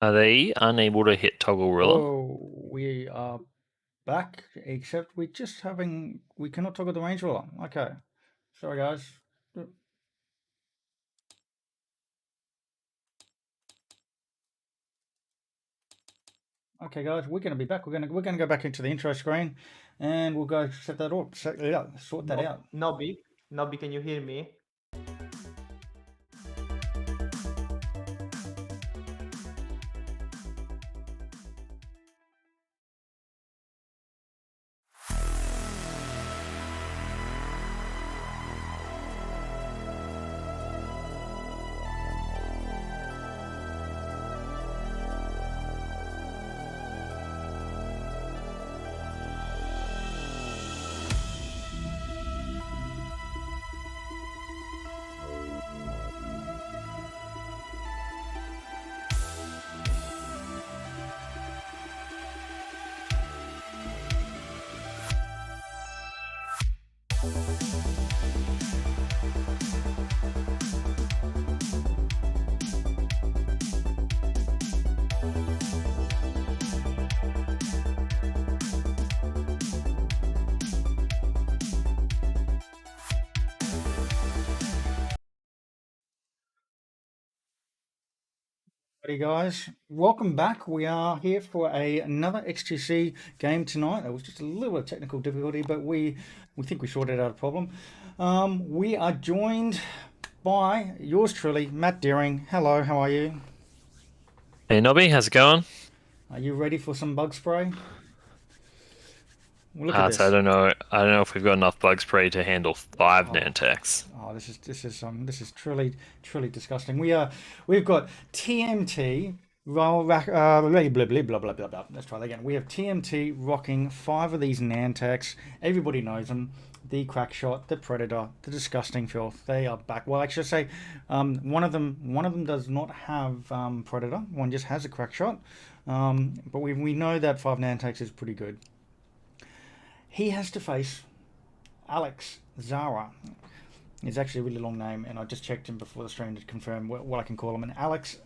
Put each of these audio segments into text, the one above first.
Are they unable to hit toggle ruler? Oh, we are back, except we cannot toggle the range roller. Okay. Sorry, guys. Okay, guys, we're going to be back. We're gonna go back into the intro screen, and we'll go set that up, sort that No, out. Nobby, Nobby, can you hear me? Hey guys, welcome back. We are here for another XTC game tonight. It was just a little bit of technical difficulty, but we think we sorted out a problem. We are joined by yours truly, Matt Deering. Hello, how are you? Hey Nobby, how's it going? Are you ready for some bug spray? Well, look at So I this. don't know. I don't know if we've got enough bug spray to handle 5 Oh, Nantex. this is truly disgusting. We've got TMT blah, blah, blah, blah, blah, blah, blah. Let's try that again. We have TMT rocking 5 of these Nantex. Everybody knows them. The Crackshot, the Predator, the Disgusting Filth. They are back. Well, I should say, one of them does not have Predator. One just has a Crackshot. But we know that 5 Nantex is pretty good. He has to face Alex Zara. It's actually a really long name, and I just checked him before the stream to confirm what I can call him. And Alex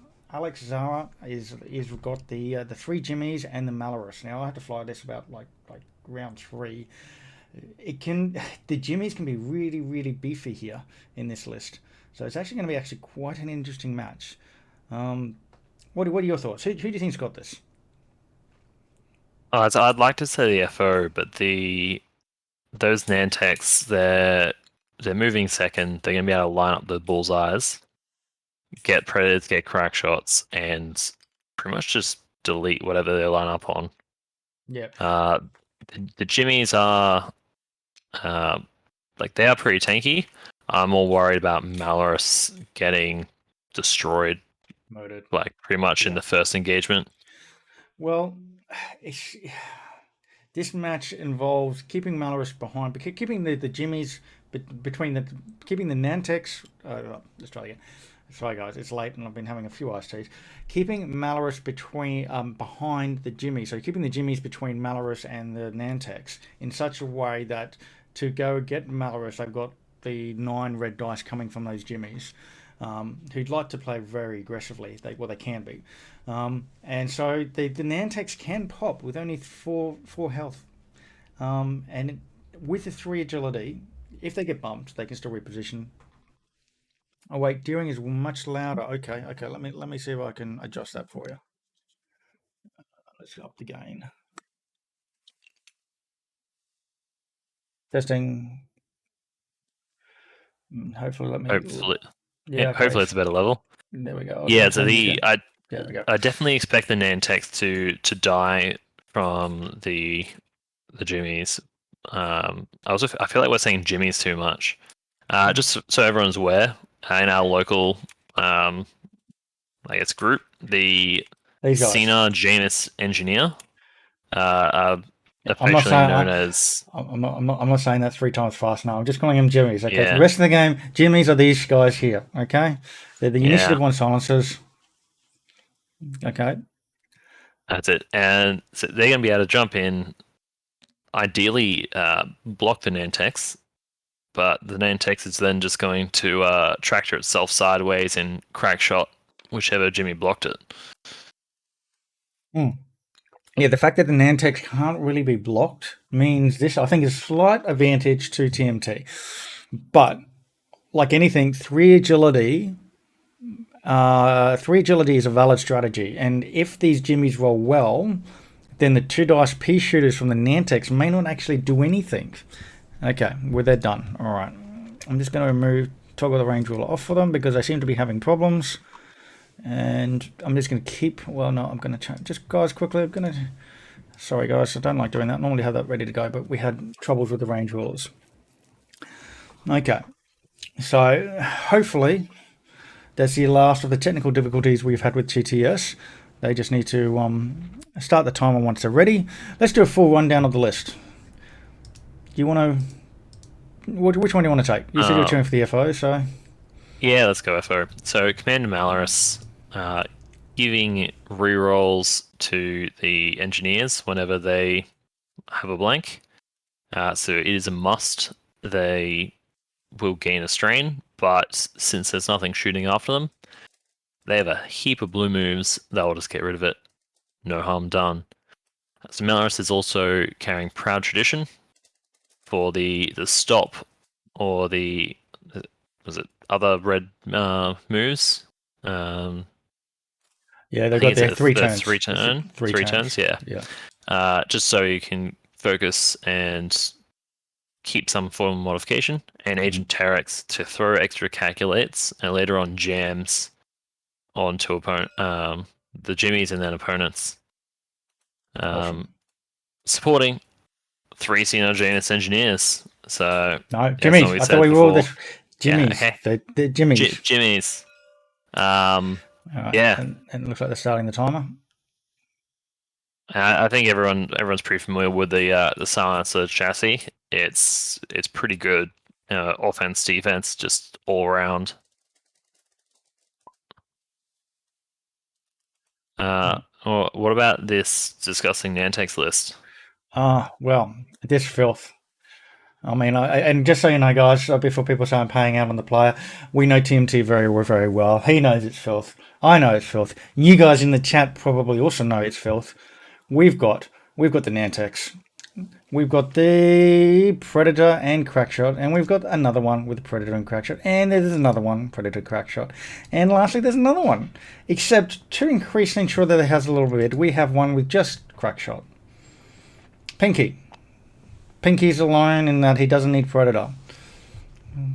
Zara is got the 3 Jimmies and the Malorus. Now I have to fly this about like round 3. It can the Jimmies can be really beefy here in this list, so it's actually going to be quite an interesting match. Um, what are your thoughts? Who do you think's got this? I'd like to say the FO, but those Nantex, they're moving second. They're gonna be able to line up the bullseyes, get predators, get crack shots, and pretty much just delete whatever they line up on. Yeah. Uh, the Jimmies are uh, they are pretty tanky. I'm more worried about Malorus getting destroyed Murdered. like pretty much in Yeah. the first engagement. Well, it's, this match involves keeping Malorus behind, but keeping the Jimmies between keeping the Nantex. Let's try again. Sorry, guys, it's late and I've been having a few iced teas. Keeping Malorus between behind the Jimmy, so keeping the Jimmies between Malorus and the Nantex in such a way that to go get Malorus, they've got the 9 red dice coming from those Jimmies, who'd like to play very aggressively. They can be, and so the Nantex can pop with only four health, and with the 3 agility, if they get bumped, they can still reposition. Oh wait, Deering is much louder. Okay. Let me see if I can adjust that for you. Let's go up the gain. Testing. Hopefully, let me. Hopefully, yeah, Yeah. Okay. hopefully it's a better level. There we go. I was going Yeah, to so change it the again. There we go. I definitely expect the Nantex to die from the Jimmies. I feel like we're saying Jimmies too much. Just so everyone's aware, in our local I guess group, the These guys. Cena Janus Engineer, are I'm not affectionately saying known as I'm not saying that 3 times fast now. I'm just calling them Jimmies. Okay. For the yeah, rest of the game, Jimmies are these guys here. Okay. They're the yeah, initiative one silencers. Okay. that's it. And so they're gonna be able to jump in, ideally block the Nantex, but the Nantex is then just going to tractor itself sideways and crack shot whichever Jimmy blocked it. Yeah, the fact that the Nantex can't really be blocked means this, I think, is a slight advantage to TMT. But like anything, three agility is a valid strategy, and if these jimmies roll well, then the 2 dice pea shooters from the Nantex may not actually do anything. Okay, well, they're done. All right, I'm just going to toggle the range ruler off for them because they seem to be having problems. And I'm just going to keep, well, no, I'm going to change, just guys, quickly, sorry guys, I don't like doing that. Normally have that ready to go, but we had troubles with the range rulers. Okay, so hopefully that's the last of the technical difficulties we've had with GTS. They just need to start the timer once they're ready. Let's do a full rundown of the list. You want to, which one do you want to take? You said you're cheering for the FO, so. Yeah, let's go FO. So Commander Malorus, giving rerolls to the engineers whenever they have a blank. So it is a must. They will gain a strain, but since there's nothing shooting after them, they have a heap of blue moves. They'll just get rid of it. No harm done. So Malorus is also carrying Proud Tradition for the stop or the other red moves. Yeah, they've got their 3 turns. Three turns, yeah. Just so you can focus and keep some form of modification. And Agent Terex to throw extra calculates and later on jams onto the jimmies and then opponents. Awesome. Supporting 3 Janus engineers. So no, jimmies. I thought we were all the jimmies. Yeah, okay. The jimmies. Jimmies. Right. Yeah, and it looks like they're starting the timer. I think everyone's pretty familiar with the Silencer chassis. It's pretty good, offense, defense, just all around. What about this disgusting Nantex list? Well, this filth. I mean, and just so you know, guys, before people say I'm paying out on the player, we know TMT very, very well. He knows it's filth. I know it's filth. You guys in the chat probably also know it's filth. We've got the Nantex. We've got the Predator and Crackshot, and we've got another one with Predator and Crackshot, and there's another one, Predator, Crackshot, and lastly there's another one. Except to increase and ensure that it has a little bit, we have one with just Crackshot. Pinky's alone in that he doesn't need Predator.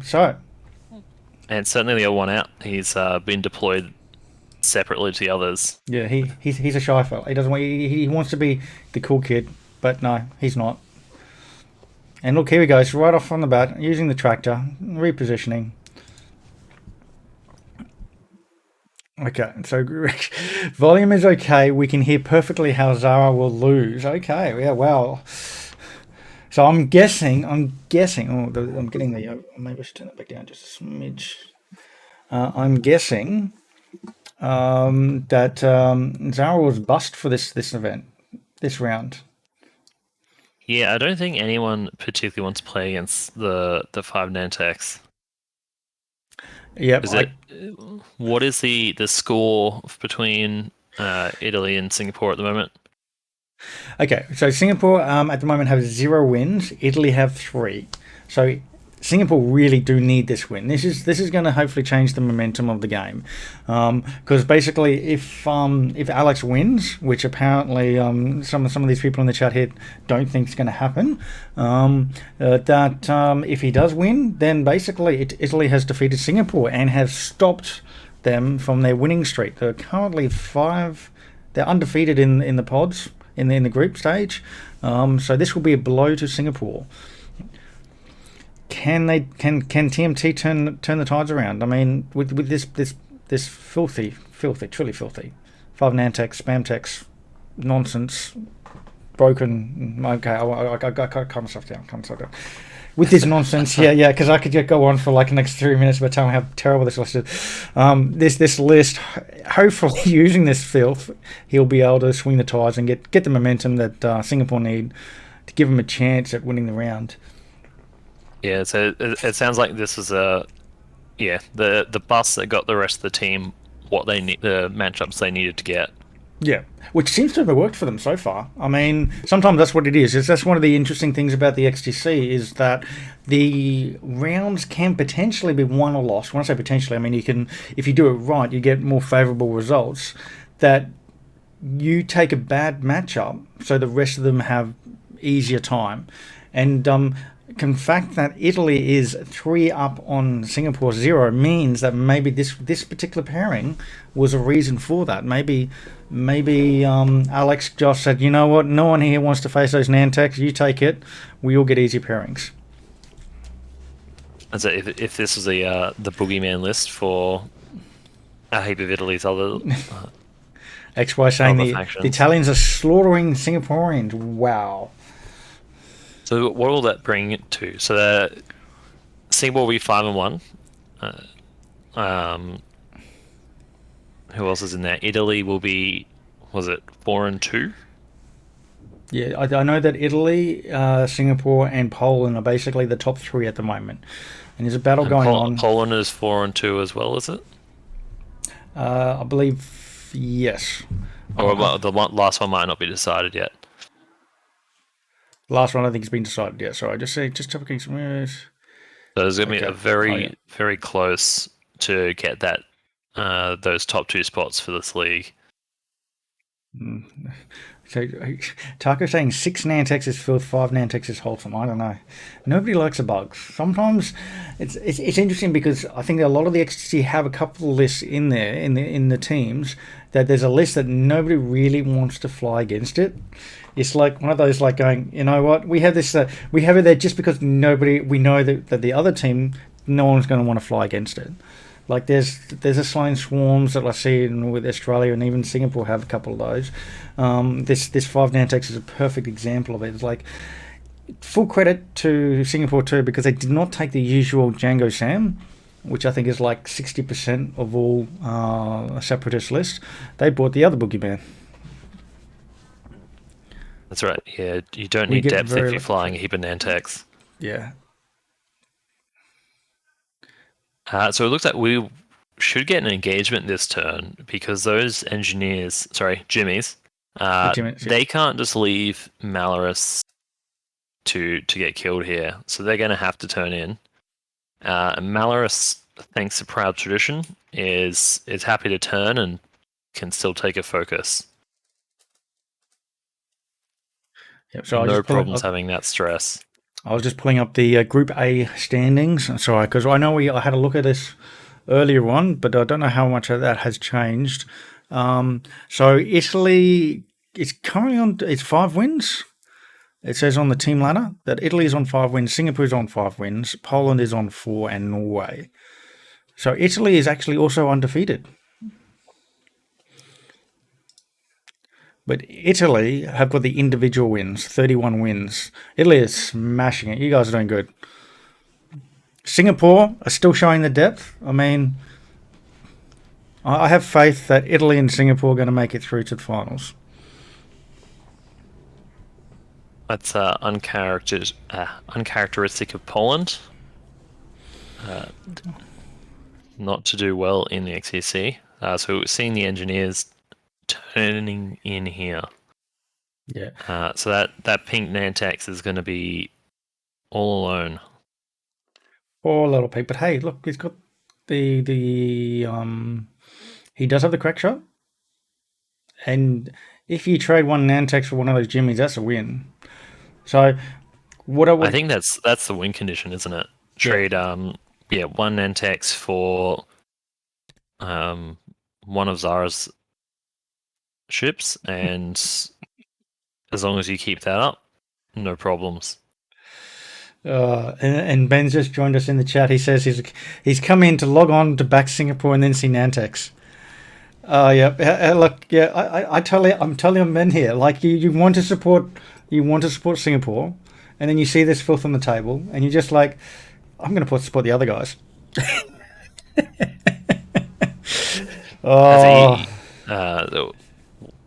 So. And certainly the other one out. He's been deployed separately to the others. Yeah, he's a shy fella. He wants to be the cool kid, but no, he's not. And look, here he goes, right off on the bat, using the tractor, repositioning. Okay, so volume is okay. We can hear perfectly how Zara will lose. Okay, yeah, well. So I'm guessing. Oh, I'm getting the. Maybe I should turn that back down just a smidge. I'm guessing that Zara was bust for this event, this round. Yeah, I don't think anyone particularly wants to play against the 5 Nantex. Yeah. What is the score between Italy and Singapore at the moment? Okay, so Singapore at the moment have 0 wins. Italy have 3. So Singapore really do need this win. This is going to hopefully change the momentum of the game, because basically, if Alex wins, which apparently some of these people in the chat here don't think is going to happen, if he does win, then basically Italy has defeated Singapore and has stopped them from their winning streak. They're currently 5. They're undefeated in the pods in the group stage. So this will be a blow to Singapore. Can TMT turn the tides around? I mean, with this filthy, truly filthy 5 Nantex, Spamtex nonsense, broken. Okay, I calm myself down. With this nonsense, yeah, because I could go on for like the next 3 minutes by telling how terrible this list is. This list, hopefully, using this filth, he'll be able to swing the tides and get the momentum that Singapore need to give him a chance at winning the round. Yeah, so it sounds like this was the bus that got the rest of the team what they need, the matchups they needed to get. Yeah, which seems to have worked for them so far. I mean, sometimes that's what it is. That's one of the interesting things about the XTC is that the rounds can potentially be won or lost. When I say potentially, I mean you can, if you do it right, you get more favourable results. That you take a bad matchup, so the rest of them have easier time, and the fact that Italy is 3 up on Singapore 0 means that maybe this particular pairing was a reason for that. Maybe Alex just said, you know what, no one here wants to face those Nantex. You take it. We all get easy pairings. And so if this was the boogeyman list for a heap of Italy's other XY saying other the factions. Italians are slaughtering Singaporeans. Wow. So what will that bring it to? So the Singapore will be 5-1. Who else is in there? Italy will be, was it 4-2? Yeah, I know that Italy, Singapore, and Poland are basically the top 3 at the moment. And there's a battle And going on. Poland is 4-2 as well, is it? I believe, yes. Or the last one might not be decided yet. Last one I think has been decided. Yeah, sorry. Just checking some news. So there's going to be a Okay. very close to get that those top 2 spots for this league. So Taco saying 6 Nantex is filth, 5 Nantex is wholesome. I don't know. Nobody likes a bug. Sometimes it's interesting because I think a lot of the XTC have a couple of lists in there in the teams that there's a list that nobody really wants to fly against it. It's like one of those like going, you know what, we have this, we have it there just because we know that the other team, no one's going to want to fly against it. Like there's a Sloan Swarms that I see with Australia and even Singapore have a couple of those. This 5 Nantex is a perfect example of it. It's like full credit to Singapore too because they did not take the usual Django Sam, which I think is like 60% of all separatist lists. They bought the other boogeyman. That's right. Yeah, you don't We need get depth very if you're flying a heap of Nantex. Yeah. So it looks like we should get an engagement this turn because those engineers, sorry, Jimmies, they can't just leave Malorus to get killed here. So they're going to have to turn in. Malorus, thanks to proud tradition, is happy to turn and can still take a focus. Yep, so no problems having that stress. I was just pulling up the Group A standings. Sorry, because I know I had a look at this earlier on, but I don't know how much of that has changed. So Italy is currently on, it's 5 wins. It says on the team ladder that Italy is on 5 wins, Singapore is on 5 wins, Poland is on 4, and Norway. So Italy is actually also undefeated. But Italy have got the individual wins, 31 wins. Italy is smashing it. You guys are doing good. Singapore are still showing the depth. I mean, I have faith that Italy and Singapore are going to make it through to the finals. That's uncharacteristic of Poland. Not to do well in the XTC. So we're seeing the engineers turning in here. Yeah. So that pink Nantex is going to be all alone. Poor little pig. But hey, look, he's got he does have the crack shot. And if you trade one Nantex for one of those Jimmies, that's a win. So I think that's the win condition, isn't it? Trade one Nantex for one of Zara's ships, and as long as you keep that up, no problems. And Ben's just joined us in the chat. He says he's come in to log on to back Singapore and then see Nantex. Look, I'm telling you, men here, like you want to support Singapore, and then you see this filth on the table, and you're just like, I'm going to support the other guys.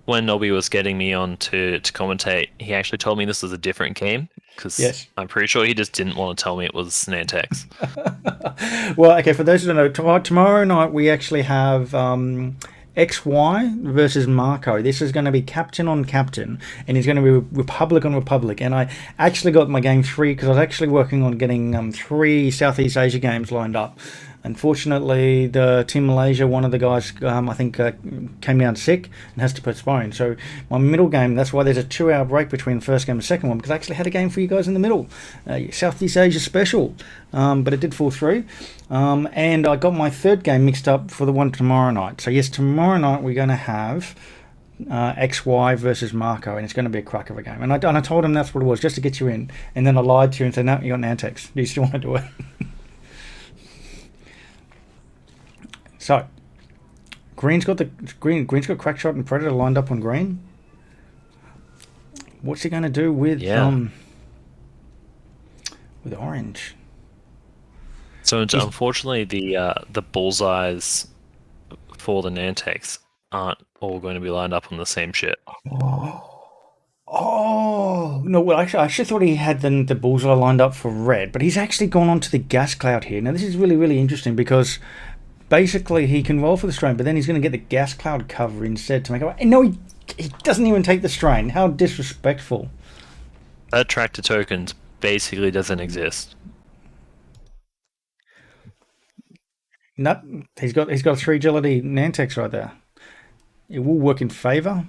When Nobby was getting me on to commentate, he actually told me this was a different game because I'm pretty sure he just didn't want to tell me it was Nantex. Well, okay, for those who don't know, tomorrow night we actually have XY versus Marco. This is going to be captain on captain, and it's going to be Republic on Republic. And I actually got my game 3 because I was actually working on getting 3 Southeast Asia games lined up. Unfortunately, the Team Malaysia, one of the guys, I think, came down sick and has to postpone. So my middle game, that's why there's a 2-hour break between the first game and the second one, because I actually had a game for you guys in the middle. Southeast Asia special. But it did fall through. And I got my third game mixed up for the one tomorrow night. So yes, tomorrow night we're going to have XY versus Marco, and it's going to be a crack of a game. And I told him that's what it was, just to get you in. And then I lied to you and said, no, you got Nantex. Do you still want to do it? So, Green's got Crackshot and Predator lined up on green. What's he going to do with orange? So unfortunately, the bullseyes for the Nantex aren't all going to be lined up on the same ship. Oh no! Well, actually, I actually thought he had the bullseye lined up for red, but he's actually gone on to the gas cloud here. Now, this is really, really interesting because basically he can roll for the strain, but then he's going to get the gas cloud cover instead to make it. And no, he doesn't even take the strain. How disrespectful! That tractor token basically doesn't exist. He's got a 3 agility Nantex right there. It will work in favour.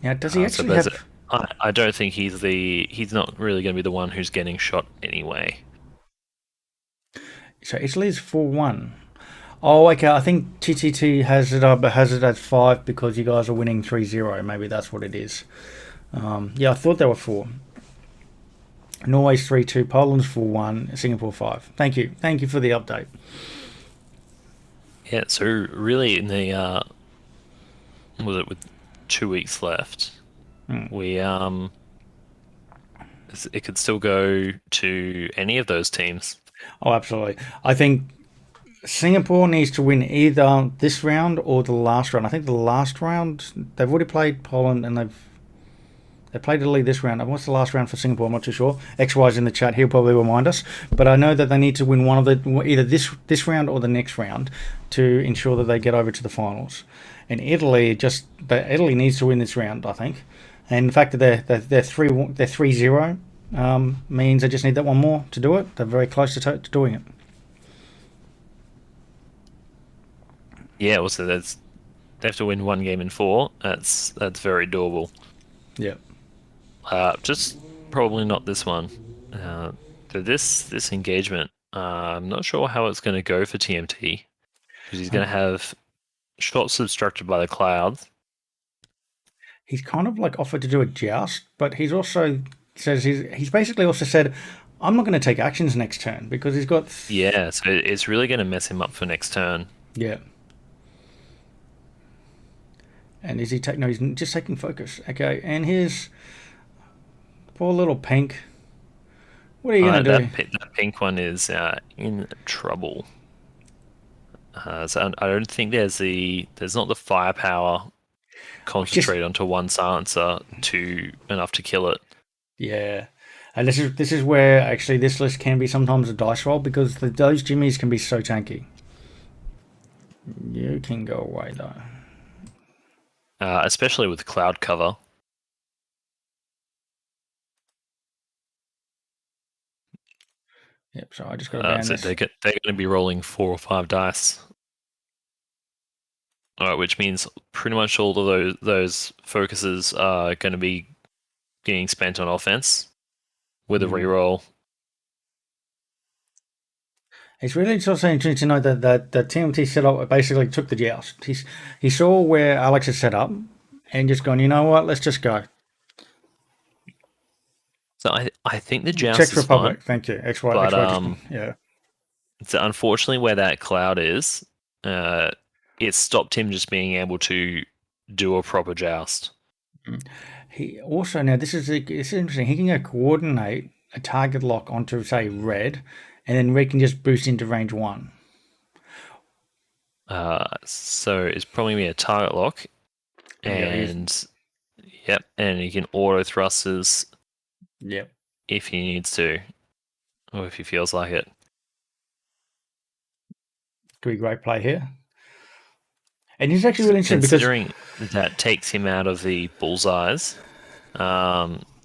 Now, does he actually have? I don't think he's not really going to be the one who's getting shot anyway. So Italy's 4-1. Oh, okay. I think TTT has it at 5 because you guys are winning 3-0. Maybe that's what it is. Yeah, I thought they were 4. Norway's 3-2. Poland's 4-1. Singapore 5. Thank you for the update. Yeah. So really, in the with 2 weeks left, we it could still go to any of those teams. Oh, absolutely. I think Singapore needs to win either this round or the last round. I think the last round, they've already played Poland and they've played Italy this round. And what's the last round for Singapore? I'm not too sure. XY's in the chat. He'll probably remind us. But I know that they need to win one of either this round or the next round to ensure that they get over to the finals. And Italy needs to win this round, I think. And the fact that they're 3-0 means they just need that one more to do it. They're very close to doing it. Yeah, also they have to win 1 game in 4. That's very doable. Yeah. Just probably not this one. So this engagement, I'm not sure how it's going to go for TMT because he's going to have shots obstructed by the clouds. He's kind of like offered to do a joust, but he's also says he's basically also said, I'm not going to take actions next turn because he's got. Yeah, so it's really going to mess him up for next turn. Yeah. And is he taking? No, he's just taking focus. Okay, and here's poor little pink. What are you going to do? That pink one is in trouble. So I don't think there's not the firepower concentrated onto one silencer enough to kill it. Yeah, and this is where actually this list can be sometimes a dice roll because those jimmies can be so tanky. You can go away though. Especially with cloud cover. Yep. So I just got to ban this. They're going to be rolling 4 or 5 dice. All right, which means pretty much all of those focuses are going to be getting spent on offense with a reroll. It's really just interesting to know that TMT setup basically took the joust. He saw where Alex had set up and just gone, you know what, let's just go. So I think the joust Czech is Republic, fine, thank you. XY, but yeah. So unfortunately, where that cloud is, it stopped him just being able to do a proper joust. He also now this is interesting. He can go coordinate a target lock onto say red, and then red can just boost into range 1. So it's probably gonna be a target lock, and and he can auto thrusters. Yep. If he needs to, or if he feels like it. Could be great play here. And it's actually really interesting because Considering that takes him out of the bullseyes,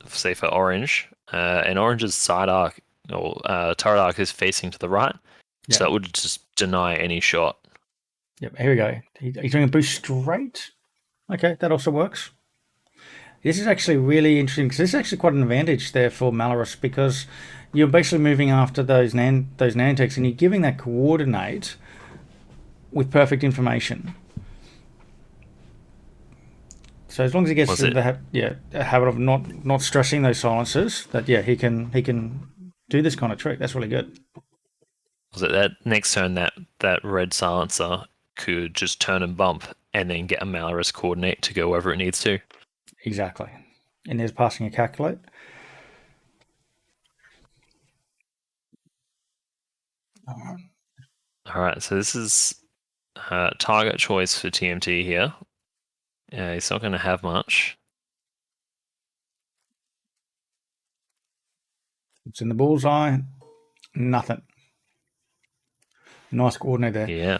say for orange, and orange's side arc or turret arc is facing to the right, yeah, so that would just deny any shot. yep. Here we go. He's doing a boost straight. Okay, that also works. This is actually really interesting because this is actually quite an advantage there for Malorus because you're basically moving after those Nantex and you're giving that coordinate with perfect information. So as long as he gets the habit of not stressing those silencers, that he can do this kind of trick. That's really good. Was it that next turn that red silencer could just turn and bump and then get a Malorus coordinate to go wherever it needs to? Exactly. And there's passing a calculate. All right, so this is target choice for TMT here. He's not going to have much. It's in the bullseye. Nothing. Nice coordinate there. Yeah.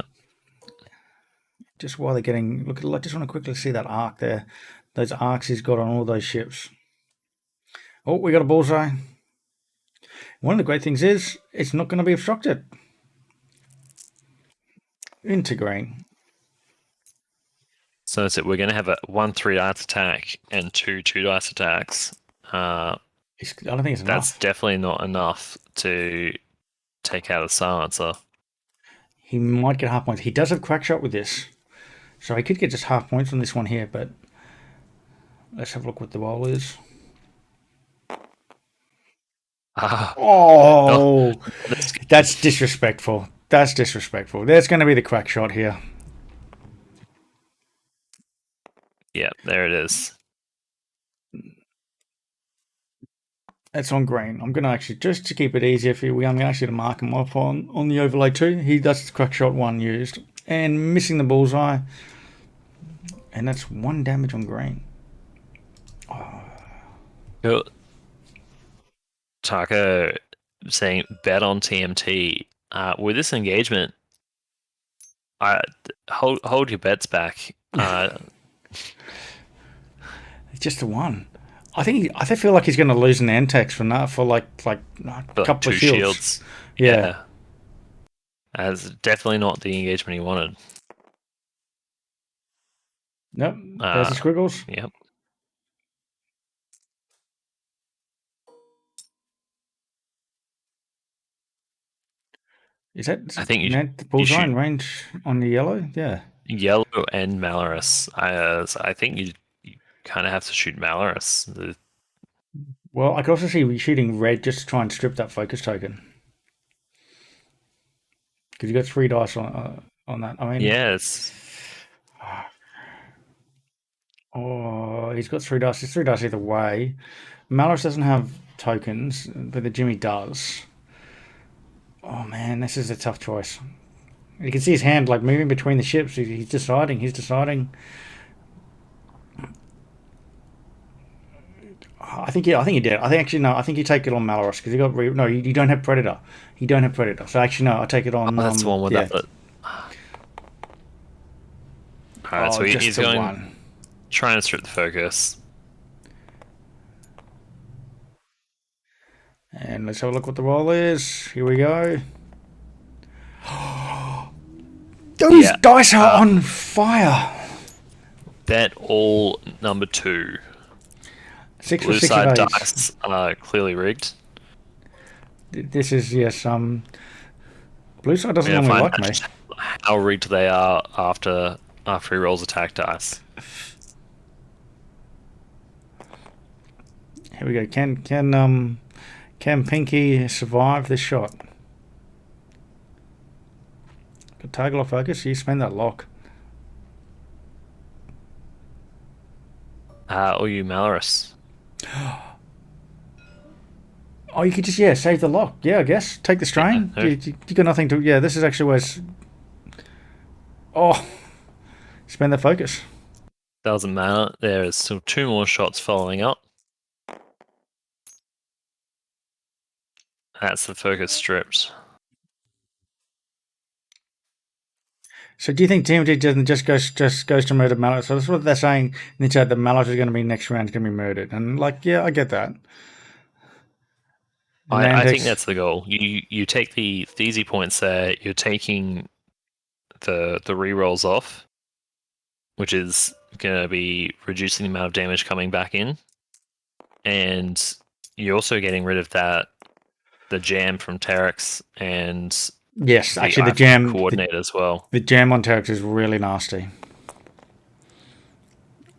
Just while they're getting look, I just want to quickly see that arc there. Those arcs he's got on all those ships. Oh, we got a bullseye. One of the great things is it's not going to be obstructed. Into green. So that's it. We're going to have a 1 3-dice attack and 2 2-dice attacks. I don't think it's enough. That's definitely not enough to take out a silencer. He might get half points. He does have crack shot with this. So he could get just half points on this one here, but let's have a look what the roll is. Oh, that's disrespectful. That's disrespectful. There's going to be the crack shot here. Yeah, there it is. That's on green. I'm going to actually, just to keep it easier for you, I'm actually going to mark him off on the overlay too. That's the crack shot 1 used. And missing the bullseye. And that's 1 damage on green. Cool. Taka saying bet on TMT. With this engagement, hold your bets back. Just a 1. I feel like he's going to lose an Antex for like a couple of shields. Yeah. That's definitely not the engagement he wanted. Nope. There's the squiggles. Yep. Is that? I think the bullseye in range on the yellow? Yeah. Yellow and Malorus. I think you kind of have to shoot Malorus. Well, I could also see you shooting red just to try and strip that focus token. Because you got 3 dice on that. I mean, yes. Oh, he's got 3 dice. It's 3 dice either way. Malorus doesn't have tokens, but the Jimmy does. Oh man, this is a tough choice. You can see his hand like moving between the ships. He's deciding. I think he did. I think actually no. I think you take it on Malorus because you got you don't have Predator. You don't have Predator. So actually no, I take it on. That's the one with that. Alright, so he's going trying to strip the focus. And let's have a look what the roll is. Here we go. Those dice are on fire. Bet all number 2. 6 Blue for 6 side of 8. dice are clearly rigged. This is blue side doesn't normally like me. How rigged they are after he rolls attack dice. Here we go. Can Pinky survive this shot? Got target lock focus. You spend that lock. Or you Malorus. Oh, you could just save the lock. Yeah, I guess take the strain. You got nothing to. Yeah, this is actually where. Spend the focus. Doesn't matter. There is still 2 more shots following up. That's the focus stripped. So do you think TMT doesn't just goes to murder Mallet? So that's what they're saying in the chat. The Mallet is going to be next round, is going to be murdered, and like, yeah, I get that. I think that's the goal. You take the easy points there. You're taking the rerolls off, which is going to be reducing the amount of damage coming back in, and you're also getting rid of the jam from Terex and yes, actually the jam coordinate as well. The jam on Terex is really nasty.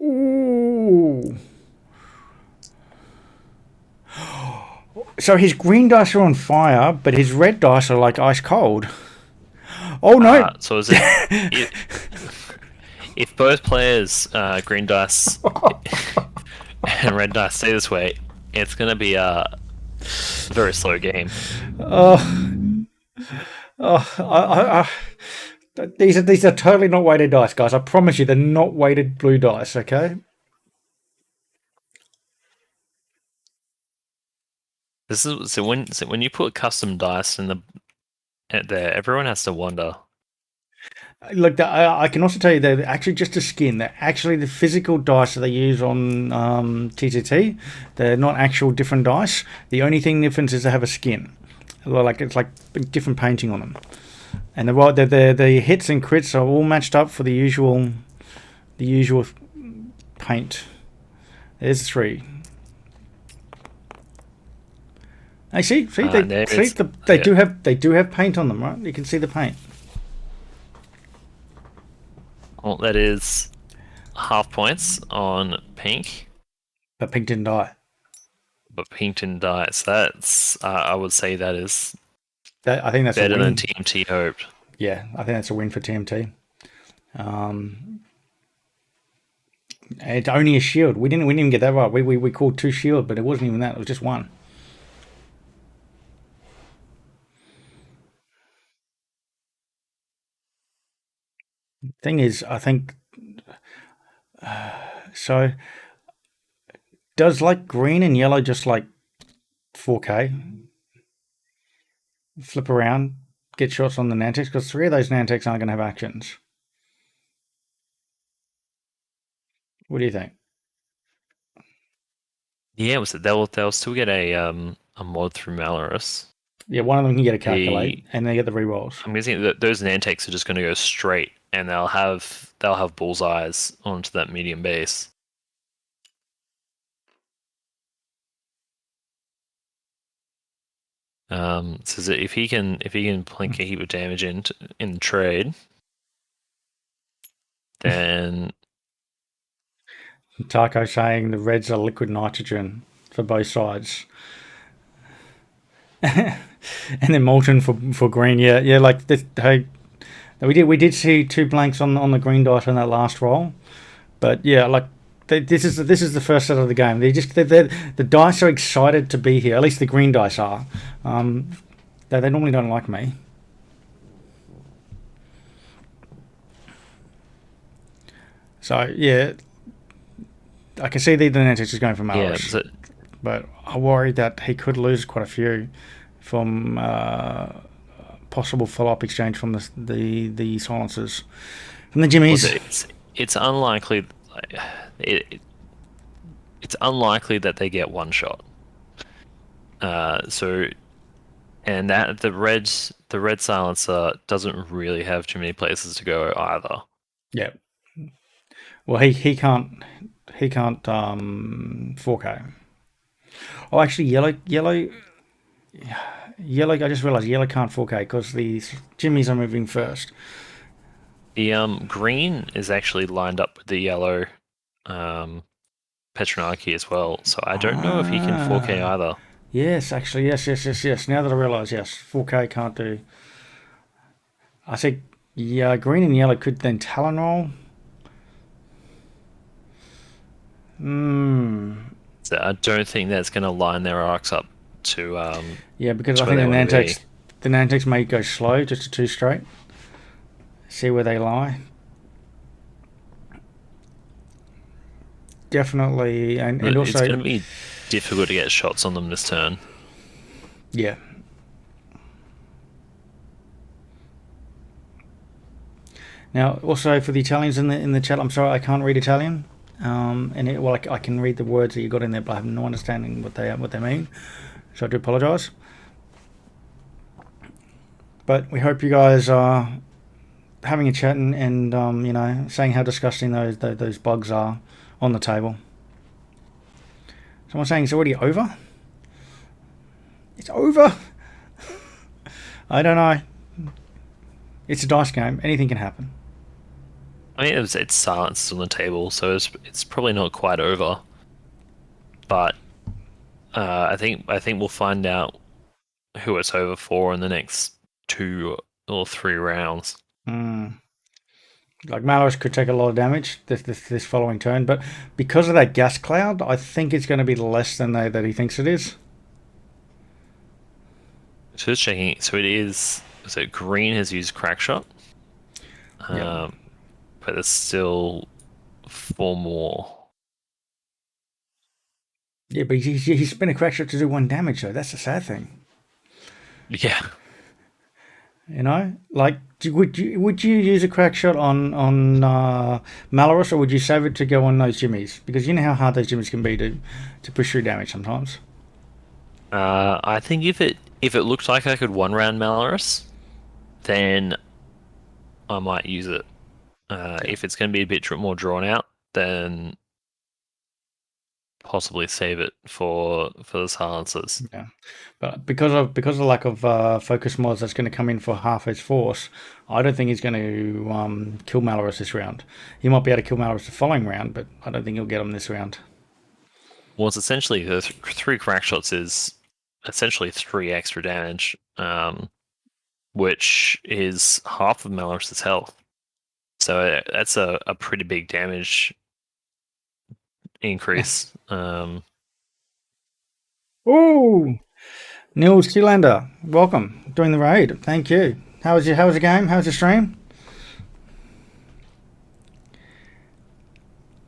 Ooh. So his green dice are on fire, but his red dice are like ice cold. Oh no! So is it if both players green dice and red dice stay this way, it's going to be a very slow game. These are totally not weighted dice, guys. I promise you, they're not weighted blue dice. Okay. This is so when you put custom dice in there, everyone has to wonder. Look, I can also tell you they're actually just a skin. They're actually the physical dice that they use on TTT. They're not actual different dice. The only thing difference is they have a skin. Like it's like different painting on them. And the hits and crits are all matched up for the usual paint. There's 3. I see they do have paint on them, right? You can see the paint. Well, that is half points on pink. But pink didn't die. But pink didn't die. So that's I would say that is I think that's better a win. than TMT hoped. Yeah, I think that's a win for TMT. It's only a shield. We didn't even get that right. We called 2 shield, but it wasn't even that. It was just 1. Thing is, I think so. Does like green and yellow just like 4K flip around, get shots on the Nantex? Because 3 of those Nantex aren't going to have actions. What do you think? Yeah, they'll still get a mod through Malorus. Yeah, one of them can get a calculate, and they get the rerolls. I'm guessing that those Nantex are just going to go straight, and they'll have bullseyes onto that medium base. So if he can plink a heap of damage in trade, then Taco saying the reds are liquid nitrogen for both sides. And then molten for green. Yeah, like this, hey, we did see 2 blanks on the green dice on that last roll, but yeah, like this is the first set of the game. The dice are excited to be here. At least the green dice are. They normally don't like me. So yeah, I can see the Nantex is going for Malorus. Yeah, but I worry that he could lose quite a few from possible follow-up exchange from the silencers, from the jimmies. It's unlikely. It's unlikely that they get one shot. And that the red silencer doesn't really have too many places to go either. Yeah. Well, he can't 4K. Oh, actually, yellow. I just realised yellow can't 4K because the jimmies are moving first. The green is actually lined up with the yellow Petronarchy as well, so I don't know if he can 4K either. Yes, actually, yes. Now that I realise, yes, 4K can't do. I think, yeah, green and yellow could then Talon roll. So I don't think that's going to line their arcs up to. Yeah, because I think the Nantex may go slow, just to 2 straight. See where they lie. Definitely, and also it's going to be difficult to get shots on them this turn. Yeah. Now, also for the Italians in the chat, I'm sorry I can't read Italian. I can read the words that you got in there, but I have no understanding what they mean. So I do apologise. But we hope you guys are having a chat and saying how disgusting those bugs are on the table. Someone saying it's already over. It's over. I don't know. It's a dice game. Anything can happen. I mean, it's silence on the table, so it's probably not quite over. But I think we'll find out who it's over for in the next 2 or 3 rounds. Like Malorus could take a lot of damage this following turn, but because of that gas cloud, I think it's going to be less than that he thinks it is. So just checking. So it is. So green has used Crackshot. Yep. But there's still 4 more. Yeah, but he spent a Crackshot to do 1 damage, though. That's the sad thing. Yeah. You know, like would you use a Crackshot on Malorus, or would you save it to go on those jimmies? Because you know how hard those jimmies can be to push through damage sometimes. I think if it looked like I could 1-round Malorus, then I might use it. If it's going to be a bit more drawn out, then possibly save it for the silencers. Yeah, but because of the lack of focus mods that's going to come in for half his force, I don't think he's going to kill Malorus this round. He might be able to kill Malorus the following round, but I don't think he'll get him this round. Well, it's essentially the 3 Crackshots is essentially 3 extra damage, which is half of Malorus's health. So that's a pretty big damage increase. Ooh, Nils Kielander, welcome, doing the raid. Thank you. How was the game? How was the stream?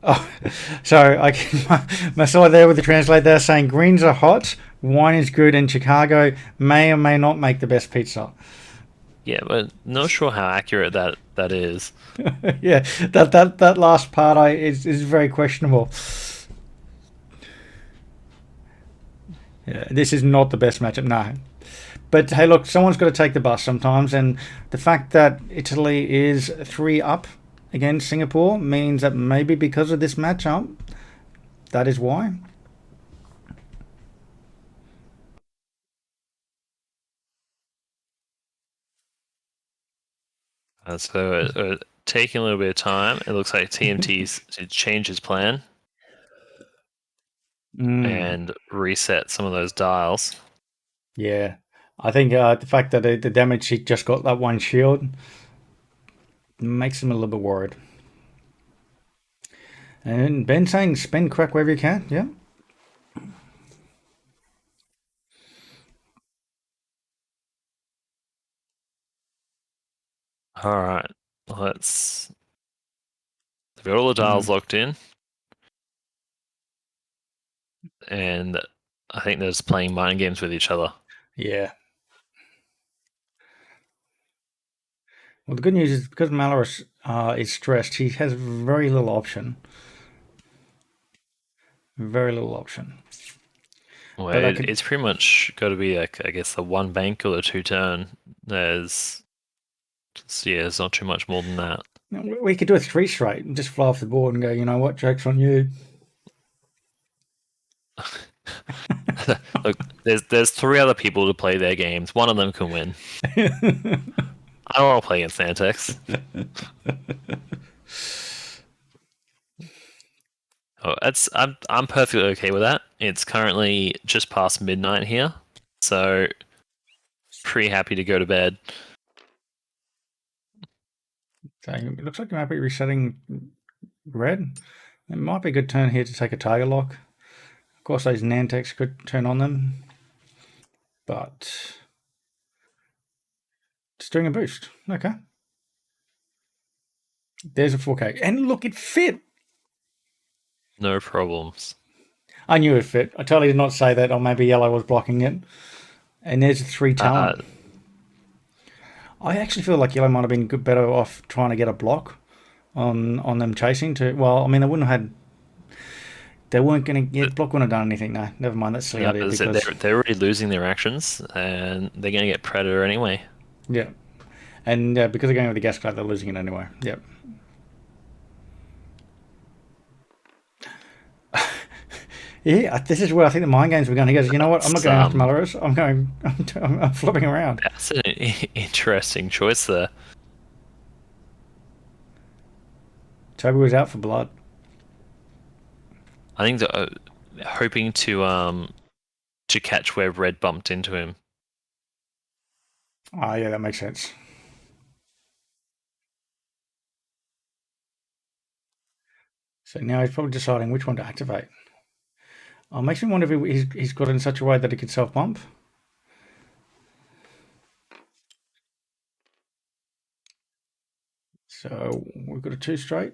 Oh, so Marcella there with the translate there saying greens are hot, wine is good, and Chicago may or may not make the best pizza. Yeah, but not sure how accurate that is. Yeah, that last part is very questionable. Yeah, this is not the best matchup, no. But hey, look, someone's got to take the bus sometimes, and the fact that Italy is 3 up against Singapore means that maybe because of this matchup, that is why. So taking a little bit of time, it looks like TMT's changed his plan and reset some of those dials. Yeah, I think the fact that the damage he just got that 1 shield makes him a little bit worried. And Ben saying spend crack wherever you can. Yeah. All right, let's. We've got all the dials locked in, and I think they're just playing mind games with each other. Yeah. Well, the good news is because Malorus is stressed, he has very little option. Very little option. Well, But it's pretty much got to be like, I guess, the 1 bank or the 2 turn. There's not too much more than that. We could do a 3 straight and just fly off the board and go, you know what, joke's on you. Look, there's 3 other people to play their games. One of them can win. I don't want to play against Nantex. I'm perfectly okay with that. It's currently just past midnight here, so pretty happy to go to bed. So it looks like you might be resetting red. It might be a good turn here to take a target lock. Of course, those Nantex could turn on them, but just doing a boost. Okay. There's a 4K. And look, it fit. No problems. I knew it fit. I totally did not say that, or maybe yellow was blocking it. And there's a 3 talent. I actually feel like yellow might have been better off trying to get a block on them chasing to. Well, I mean, they wouldn't have had. They weren't going to get block. Wouldn't have done anything. No, never mind. That's silly No, idea as I said, because they're already losing their actions, and they're going to get Predator anyway. yeah, and because they're going with the gas cloud, they're losing it anyway. Yep. Yeah, this is where I think the mind games were going. He goes, you know what? I'm not going after Melrose. I'm going. I'm flipping around. That's an interesting choice there. Toby was out for blood. I think hoping to catch where Red bumped into him. Ah, yeah, that makes sense. So now he's probably deciding which one to activate. Oh, makes me wonder if he's got it in such a way that he could self bump. So we've got a 2 straight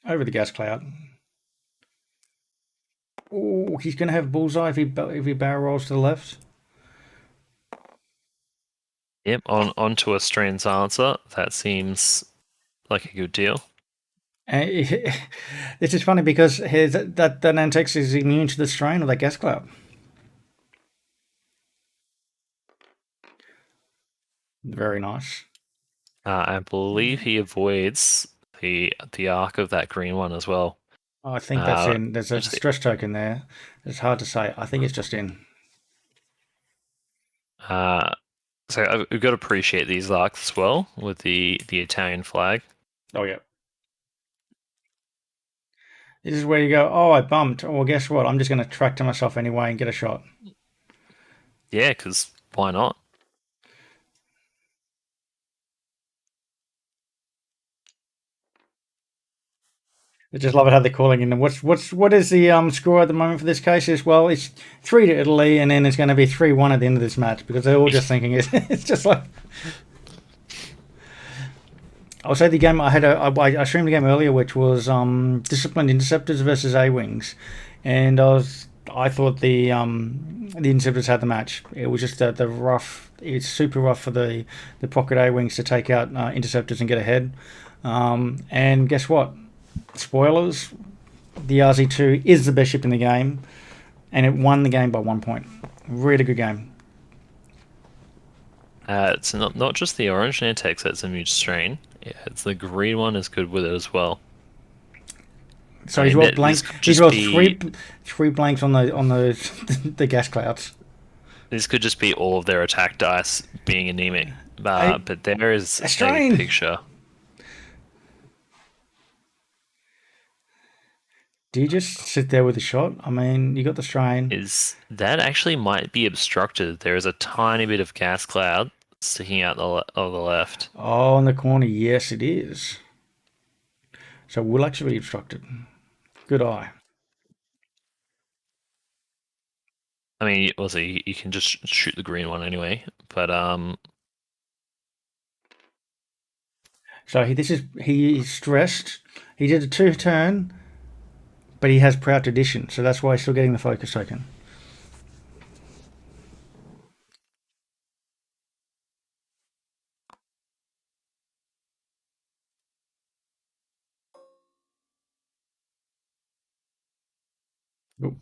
over the gas cloud. Oh, he's going to have bullseye if he barrel rolls to the left. Yep, onto a strange answer. That seems like a good deal. This is funny because that Nantex is immune to the strain of that gas cloud. Very nice. I believe he avoids the arc of that green one as well. I think that's in. There's a stress token there. It's hard to say. I think it's just in. So we've got to appreciate these arcs as well with the Italian flag. Oh yeah. This is where you go, oh, I bumped. Well, guess what? I'm just going to track to myself anyway and get a shot. Yeah, because why not? I just love it how they're calling in. And what is the score at the moment for this case? Is well, it's 3 to Italy, and then it's going to be 3-1 at the end of this match because they're all just thinking it's just like. I'll say the game I streamed the game earlier, which was Disciplined Interceptors versus A Wings, and I thought the Interceptors had the match. It was just the rough. It's super rough for the pocket A Wings to take out Interceptors and get ahead. And guess what? Spoilers. The RZ2 is the best ship in the game, and it won the game by 1 point. Really good game. It's not just the orange Nantex that's a huge strain. Yeah, it's the green one is good with it as well. So he's rolled blanks. He's rolled three blanks on the gas clouds. This could just be all of their attack dice being anemic, but there is a picture. Do you just sit there with a shot? I mean, you got the strain. That actually might be obstructed. There is a tiny bit of gas cloud sticking out of the left. Oh, in the corner, yes, it is. So we'll actually be obstructed. Good eye. I mean, also you can just shoot the green one anyway, but So he's stressed. He did a 2-turn, but he has proud tradition, so that's why he's still getting the focus token. Ooh.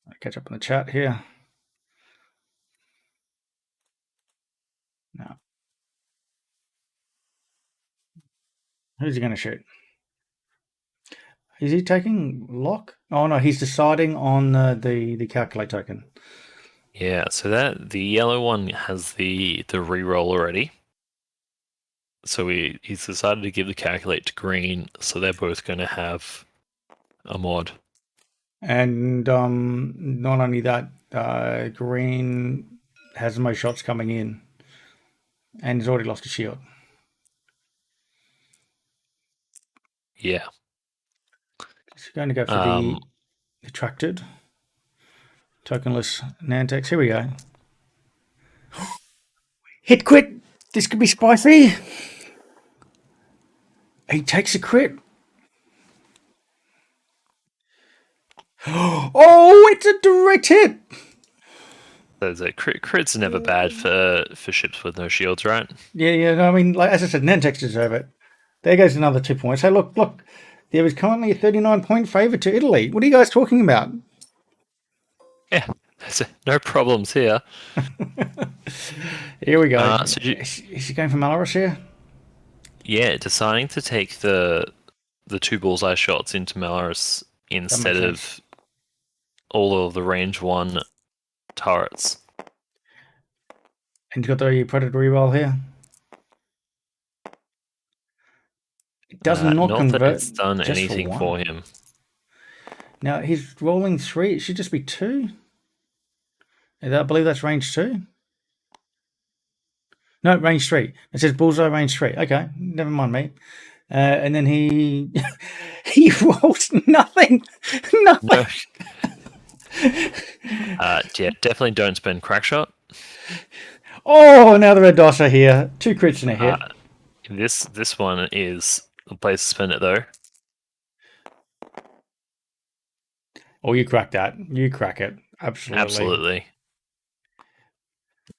I'll catch up on the chat here. Now, who's he going to shoot? Is he taking lock? Oh no, he's deciding on the calculate token. Yeah, so that the yellow one has the reroll already. So he's decided to give the calculate to green, so they're both going to have a mod. And not only that, green has the most shots coming in, and he's already lost a shield. Yeah. He's going to go for the attracted tokenless Nantex. Here we go. Hit quit. This could be spicy. He takes a crit. Oh, it's a direct hit. There's a crits are never bad for ships with no shields, right? Yeah. No, I mean, like as I said, Nantex deserve it. There goes another 2 points. Hey, look. There is currently a 39-point favour to Italy. What are you guys talking about? Yeah, no problems here. Here we go. So Is he going for Malorus here? yeah, deciding to take the 2 bullseye shots into Malaris instead sense. of all of the range 1 turrets. And he's got the Predator reroll here. It does not that convert. it's done just anything for him. Now he's rolling 3. It should just be 2. I believe that's range 2. No, range 3. It says bullseye range 3. Okay, never mind me. And then he rolled nothing. Nothing. No. Yeah, definitely don't spend crack shot. Oh, now the red dice are here. 2 crits and a hit. This one is the place to spend it though. Oh, you crack that. You crack it. Absolutely.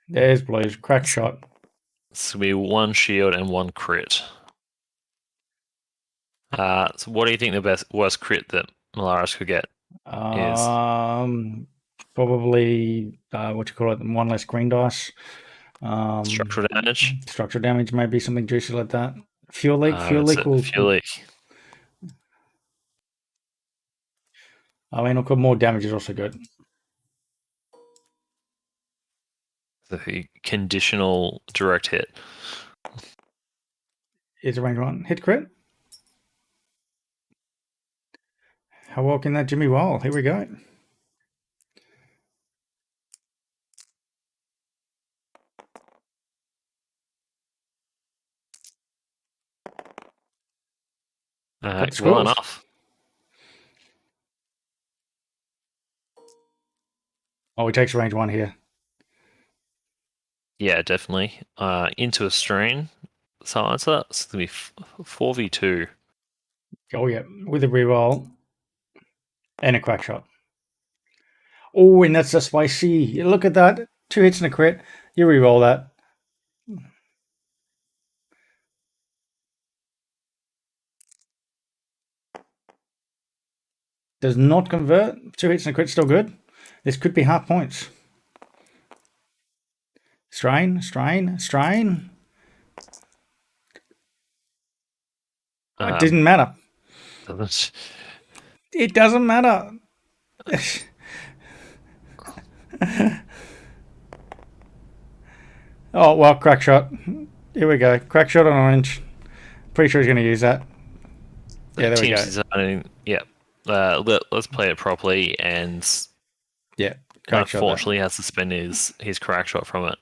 There's Blue's crack shot. It's gonna be 1 shield and 1 crit. So what do you think the worst crit that Malaris could get is? Probably what you call it, 1 less green dice. Structural damage. Structural damage, maybe something juicy like that. Fuel leak. Fuel leak. I mean, more damage is also good. The conditional direct hit. Is a range 1 hit crit. How well can that Jimmy roll? Here we go. Well enough. Oh, he takes range 1 here. Yeah, definitely. Into a strain silencer. It's gonna be 4v2. Oh yeah, with a reroll and a crack shot. Oh, and that's a spicy. Look at that. 2 hits and a crit. You reroll that. Does not convert. 2 hits and a crit, still good. This could be half points. Strain. It didn't matter. It doesn't matter. Oh, well, crack shot. Here we go. Crack shot on orange. Pretty sure he's going to use that. Yeah, there we go. Designing, yeah. Let's play it properly, and yeah, unfortunately has to spend his crack shot from it.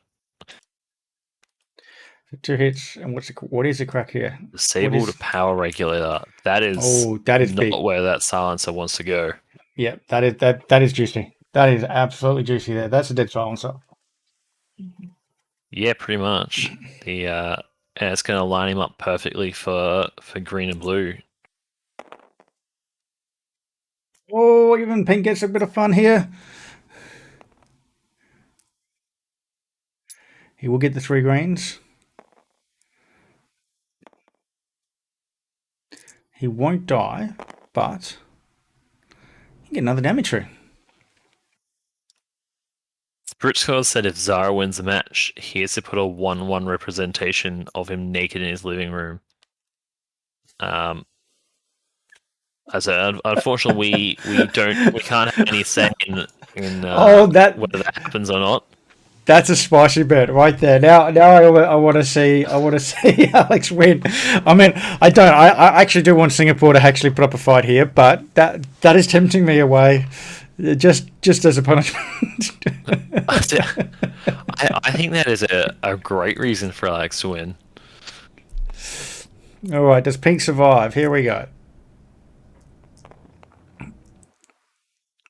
So 2 hits, and what is the crack here? Disable the power regulator. That is that is not big. Where that silencer wants to go. Yeah, that is juicy. That is absolutely juicy there. That's a dead silencer. Yeah, pretty much. And it's going to line him up perfectly for green and blue. Oh, even pink gets a bit of fun here. He will get the 3 greens. He won't die, but he can get another damage through. Britchcore said if Zara wins the match, he has to put a 1-1 representation of him naked in his living room. Unfortunately, we can't have any say in whether that happens or not. That's a spicy bit right there. Now I want to see Alex win. I mean, I actually do want Singapore to actually put up a fight here, but that is tempting me away, just as a punishment. I think that is a great reason for Alex to win. All right, does Pink survive? Here we go.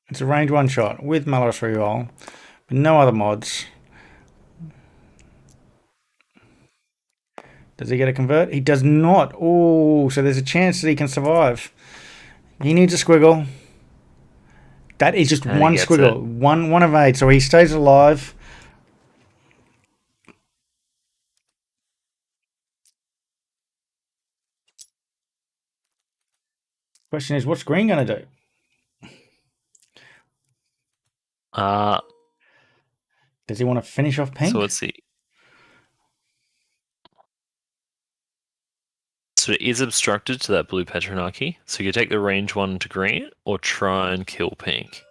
It's a range 1 shot with Malorus reroll, but no other mods. Does he get a convert? He does not. Oh, so there's a chance that he can survive. He needs a squiggle. That is just 1 squiggle. 1 of 8. So he stays alive. Question is, what's green going to do? Does he want to finish off pink? So let's see. So it is obstructed to that blue Petronarchy. So you can take the range one to green or try and kill pink.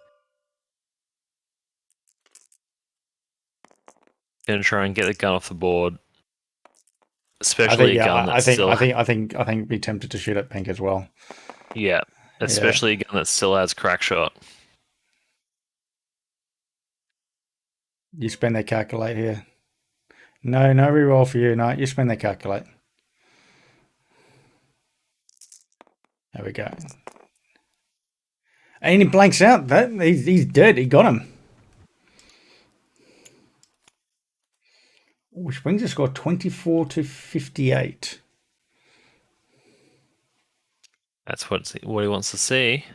Gonna try and get the gun off the board. Especially a gun that's still... I think be tempted to shoot at pink as well. Yeah. Especially a gun that still has crack shot. You spend their calculate here. No reroll for you. No, you spend their calculate. There we go. And he blanks out. That he's dead. He got him. Which brings the score 24 to 58. That's what he wants to see.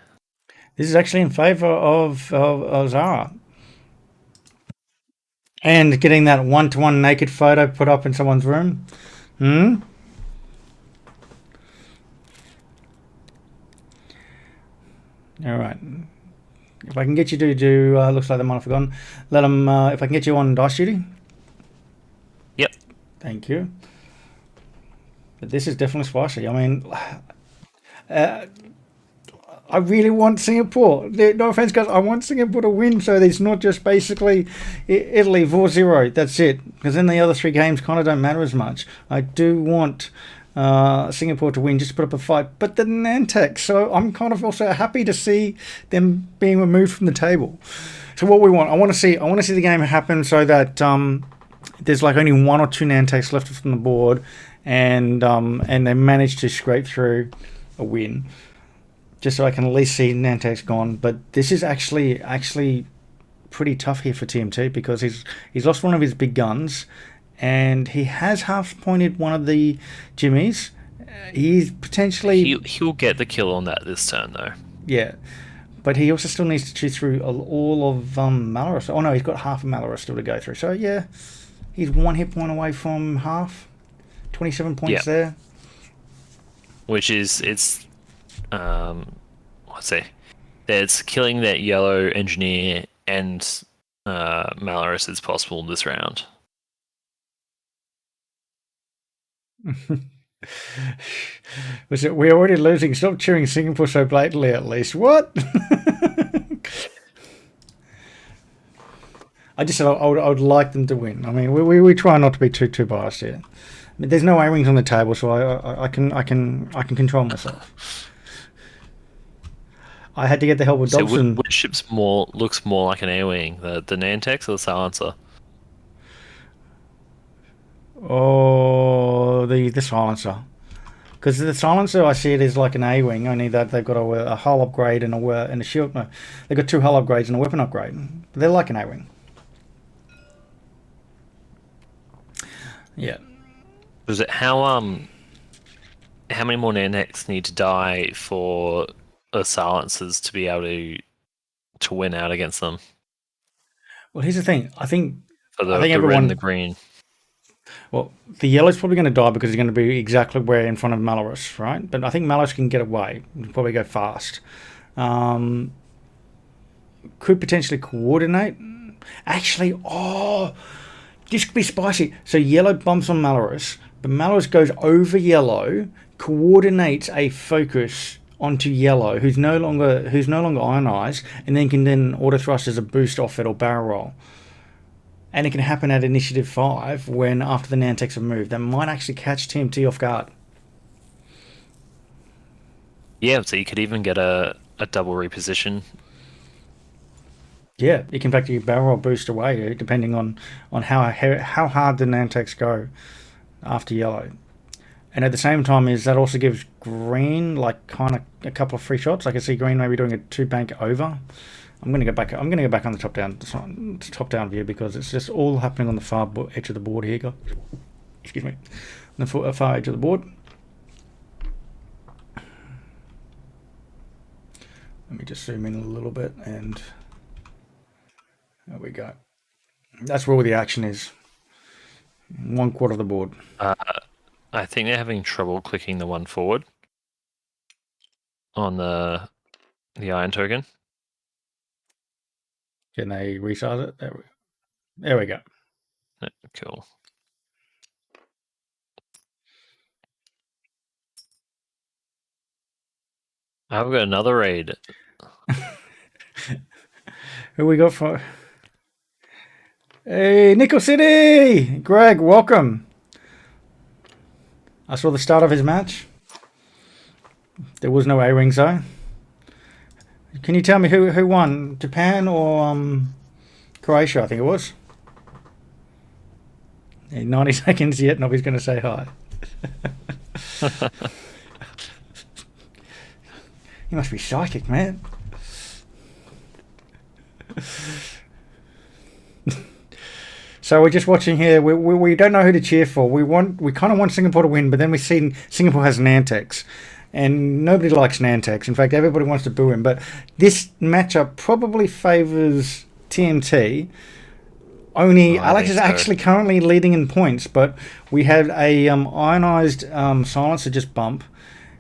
This is actually in favour of Zara. And getting that one-to-one naked photo put up in someone's room. All right. If I can get you to do, looks like they might have forgotten. Let them. If I can get you on dice duty. Yep. Thank you. But this is definitely spicy. I mean, I really want Singapore. No offense, guys. I want Singapore to win, so it's not just basically Italy 4-0. That's it. Because then the other three games kind of don't matter as much. I do want Singapore to win just to put up a fight, but the Nantex. So I'm kind of also happy to see them being removed from the table. So what we want, I want to see the game happen so that there's like only one or two Nantex left from the board, and they manage to scrape through a win. Just so I can at least see Nantex gone. But this is actually pretty tough here for TMT because he's lost one of his big guns, and he has half pointed one of the Jimmies. He's potentially he'll get the kill on that this turn though. Yeah, but he also still needs to chew through all of Malorus. Oh no, he's got half of Malorus still to go through. So yeah, he's one hit point away from half. 27 points there. Which is let's see. There's killing that yellow engineer and Malorus is possible this round. We're already losing. Stop cheering Singapore so blatantly, at least. What? I just said I would like them to win. I mean, we try not to be too biased here. I mean, there's no A-wings on the table, so I can control myself. I had to get the help of Dobson. So which ship's looks more like an A-wing, the Nantex or the Silencer? Oh, the Silencer. Because the Silencer, I see it as like an A-wing, only that they've got a hull upgrade and a shield. No, they've got two hull upgrades and a weapon upgrade. But they're like an A-wing. Yeah. Was it how many more Nantex need to die for the Silencers to be able to win out against them? Well, here's the thing. I think everyone, red and the green. Well, the yellow's probably going to die because he's going to be exactly where in front of Malorus, right? But I think Malorus can get away. He'll probably go fast. Could potentially coordinate. Actually, this could be spicy. So yellow bumps on Malorus, but Malorus goes over yellow, coordinates a focus onto yellow, who's no longer ionized, and then can auto thrust as a boost off it or barrel roll. And it can happen at Initiative 5 when after the Nantex have moved. That might actually catch TMT off guard. Yeah, so you could even get a double reposition. Yeah, you can in fact barrel roll boost away depending on how hard the Nantex go after yellow. And at the same time, that also gives green like kind of a couple of free shots. I can see green maybe doing a 2-bank over. I'm going to go back on the top down view because it's just all happening on the far edge of the board here, guys. Excuse me, on the far edge of the board. Let me just zoom in a little bit, and there we go. That's where all the action is. 1/4 of the board. I think they're having trouble clicking the one forward. on the iron token. Can they resize it? There we go. Yeah, cool. I've got another raid. Who we got for? Hey, Nickel City! Greg, welcome. I saw the start of his match. There was no A-rings though. Can you tell me who won? Japan or Croatia, I think it was. 90 seconds yet, nobody's going to say hi. You must be psychic, man. So we're just watching here. We don't know who to cheer for. We kind of want Singapore to win, but then we've seen Singapore has Nantex, and nobody likes Nantex. In fact, everybody wants to boo him. But this matchup probably favours TMT. Only Alex is actually currently leading in points, but we had a ionized silencer just bump,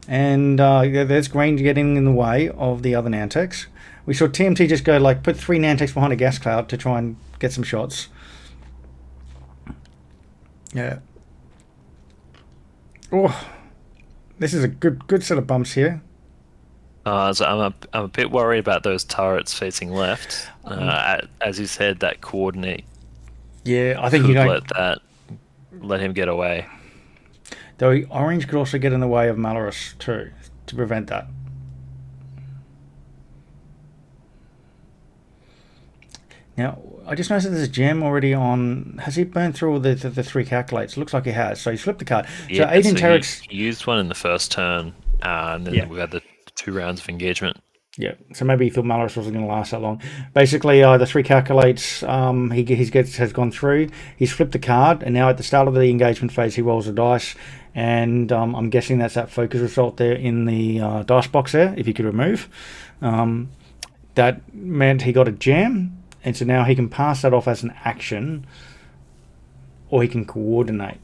and there's green getting in the way of the other Nantex. We saw TMT just go put 3 Nantex behind a gas cloud to try and get some shots. Yeah. Oh, this is a good set of bumps here. So I'm a bit worried about those turrets facing left. As you said, that coordinate. Yeah, I think could you don't let him get away. Though orange could also get in the way of Malorus too to prevent that. Now, I just noticed that there's a gem already on. Has he burned through all the 3 calculates? Looks like he has. So he's flipped the card. Yeah, so 18 Terex. He used one in the first turn, and then we had the 2 rounds of engagement. Yeah, so maybe he thought Malorus wasn't going to last that long. Basically, the 3 calculates has gone through. He's flipped the card, and now at the start of the engagement phase, he rolls a dice. And I'm guessing that's that focus result there in the dice box there, if you could remove. That meant he got a jam. And so now he can pass that off as an action, or he can coordinate.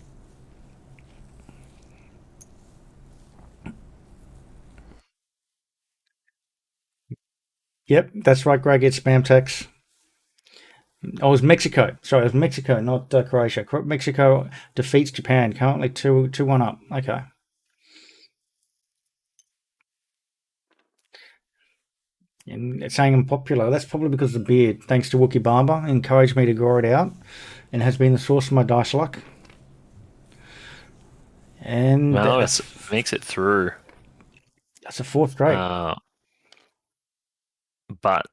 Yep, that's right, Greg. It's spam text. Oh, it was Mexico. Sorry, it was Mexico, not Croatia. Mexico defeats Japan, currently 2-1 up. Okay. And it's saying I'm popular. That's probably because of the beard. Thanks to Wookie Barber, encouraged me to grow it out, and has been the source of my dice luck. And Malorus makes it through. That's a 4th straight. But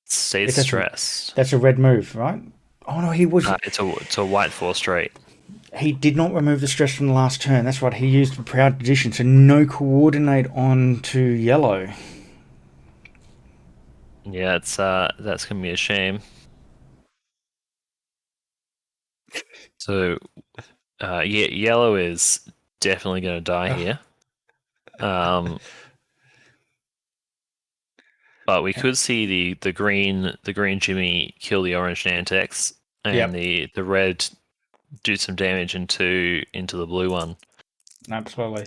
stays stressed. That's a red move, right? Oh no, he was. It's a white 4 straight. He did not remove the stress from the last turn. That's right. He used the proud tradition, so no coordinate on to yellow. Yeah, it's that's gonna be a shame. So, yellow is definitely gonna die here. But we could see the green Jimmy kill the orange Nantex, and the red do some damage into the blue one. Absolutely.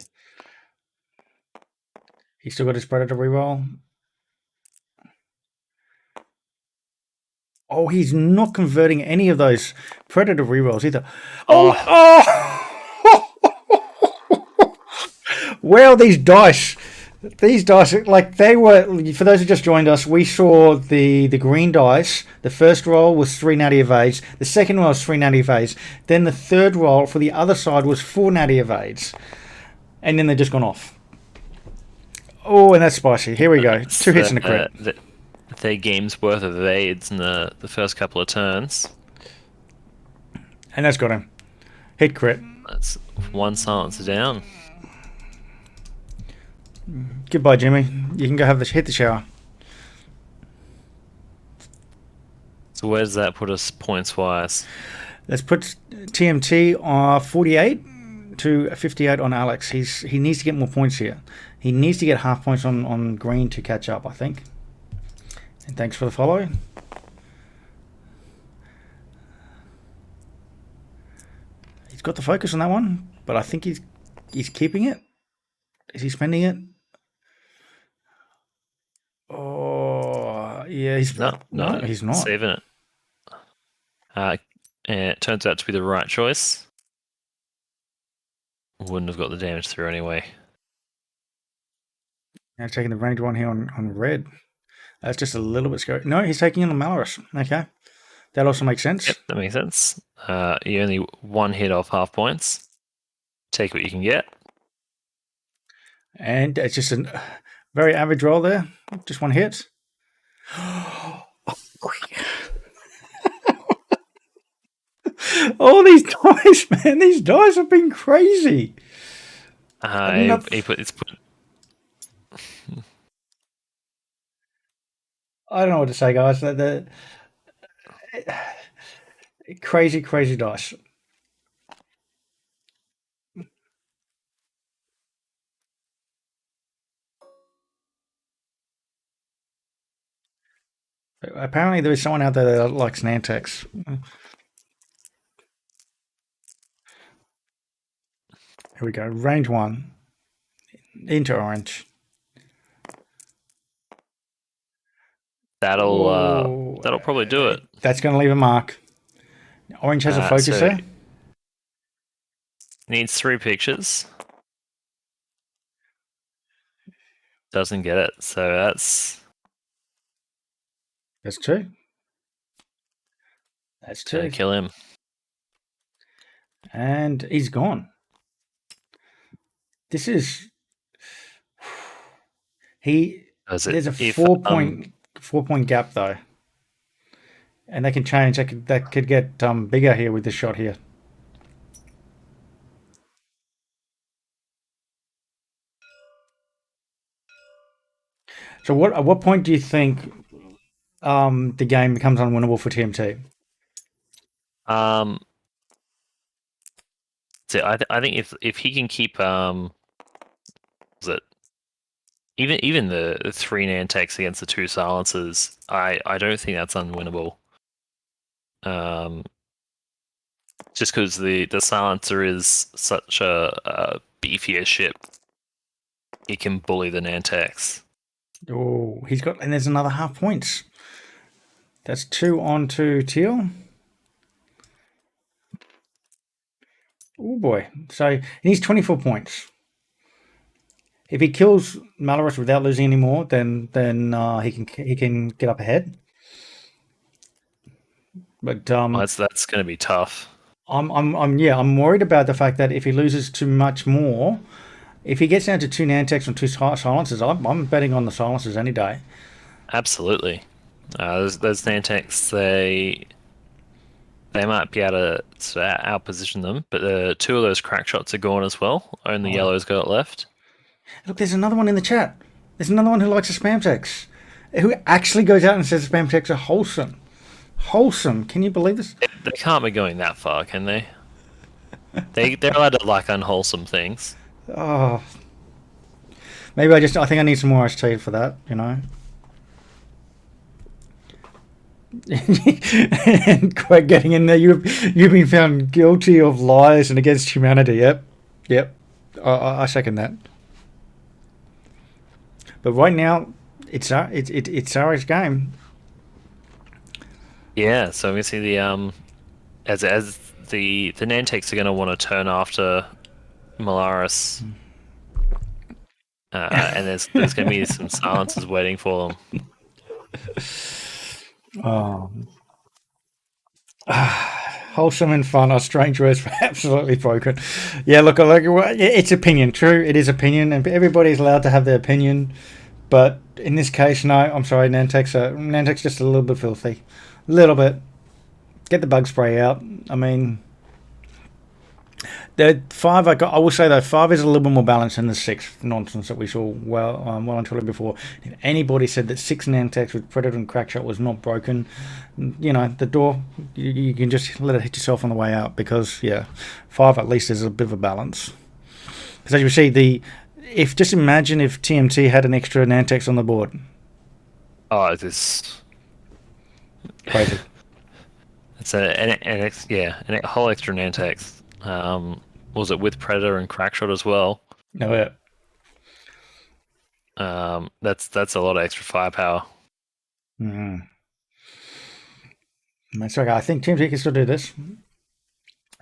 He's still got his predator reroll. Oh, he's not converting any of those predator rerolls either. Oh! Well, these dice, like they were, for those who just joined us, we saw the green dice. The first roll was 3 natty evades. The second roll was 3 natty evades. Then the third roll for the other side was 4 natty evades. And then they've just gone off. Oh, and that's spicy. Here we go. 2 hits and a crit. Their game's worth of evades in the first couple of turns. And that's got him. Hit crit. That's 1 silencer down. Goodbye, Jimmy. You can go hit the shower. So where does that put us points wise? Let's put TMT 48 to 58 on Alex. He needs to get more points here. He needs to get half points on green to catch up, I think. And thanks for the follow. He's got the focus on that one, but I think he's keeping it. Is he spending it? Yeah, he's No, he's not. saving it. And it turns out to be the right choice. Wouldn't have got the damage through anyway. Now taking the range one here on red. That's just a little bit scary. No, he's taking in the Malorus. Okay. That also makes sense. Yep, that makes sense. You only one hit off half points. Take what you can get. And it's just a very average roll there. Just one hit. Oh, these dice, man. These dice have been crazy. It's put. I don't know what to say, guys. The crazy, crazy dice. Apparently, there is someone out there that likes Nantex. Here we go. Range one. Into orange. That'll probably do it. That's going to leave a mark. Orange has a focus so there. Needs 3 pictures. Doesn't get it. So that's 2. That's 2. Gonna kill him. And he's gone. This is there's a 4-point gap though. And they can change. That could get bigger here with this shot here. So at what point do you think the game becomes unwinnable for TMT? So I think if he can keep even the 3 Nantex against the 2 silencers, I don't think that's unwinnable. Just because the silencer is such a beefier ship, he can bully the Nantex. Oh, and there's another half points. That's 2 onto Teal. Oh boy! So he needs 24 points. If he kills Malorus without losing any more, then he can get up ahead. But that's going to be tough. I'm worried about the fact that if he loses too much more, if he gets down to 2 Nantex and 2 silencers, I'm betting on the silencers any day. Absolutely. Those Nantex, they might be able to outposition them, but the 2 of those crack shots are gone as well. Only yellow's got it left. Look, there's another one in the chat. There's another one who likes a spam text, who actually goes out and says spam texts are wholesome. Wholesome. Can you believe this? They can't be going that far, can they? They're allowed to like unwholesome things. Oh, maybe I think I need some more iced for that. You know. And quite getting in there, you've been found guilty of lies and against humanity. Yep. I second that. But right now, it's Sarah's game. Yeah, so we see the as the Nantex are going to want to turn after Malaris, and there's going to be some silences waiting for them. Wholesome and fun are strange words for absolutely broken. Yeah, look, it's opinion. True, it is opinion, and everybody's allowed to have their opinion. But in this case, no, I'm sorry, Nantex just a little bit filthy. A little bit. Get the bug spray out. I mean, the 5, I will say though, 5 is a little bit more balanced than the 6 nonsense that we saw well until before. If anybody said that 6 Nantex with Predator and Crackshot was not broken, you know, the door, you can just let it hit yourself on the way out, because, yeah, 5 at least is a bit of a balance. Because as you see, just imagine if TMT had an extra Nantex on the board. Oh, this crazy. It's a whole extra Nantex. Was it with Predator and Crackshot as well? No, yeah. That's a lot of extra firepower. That's okay. I think TMT can still do this.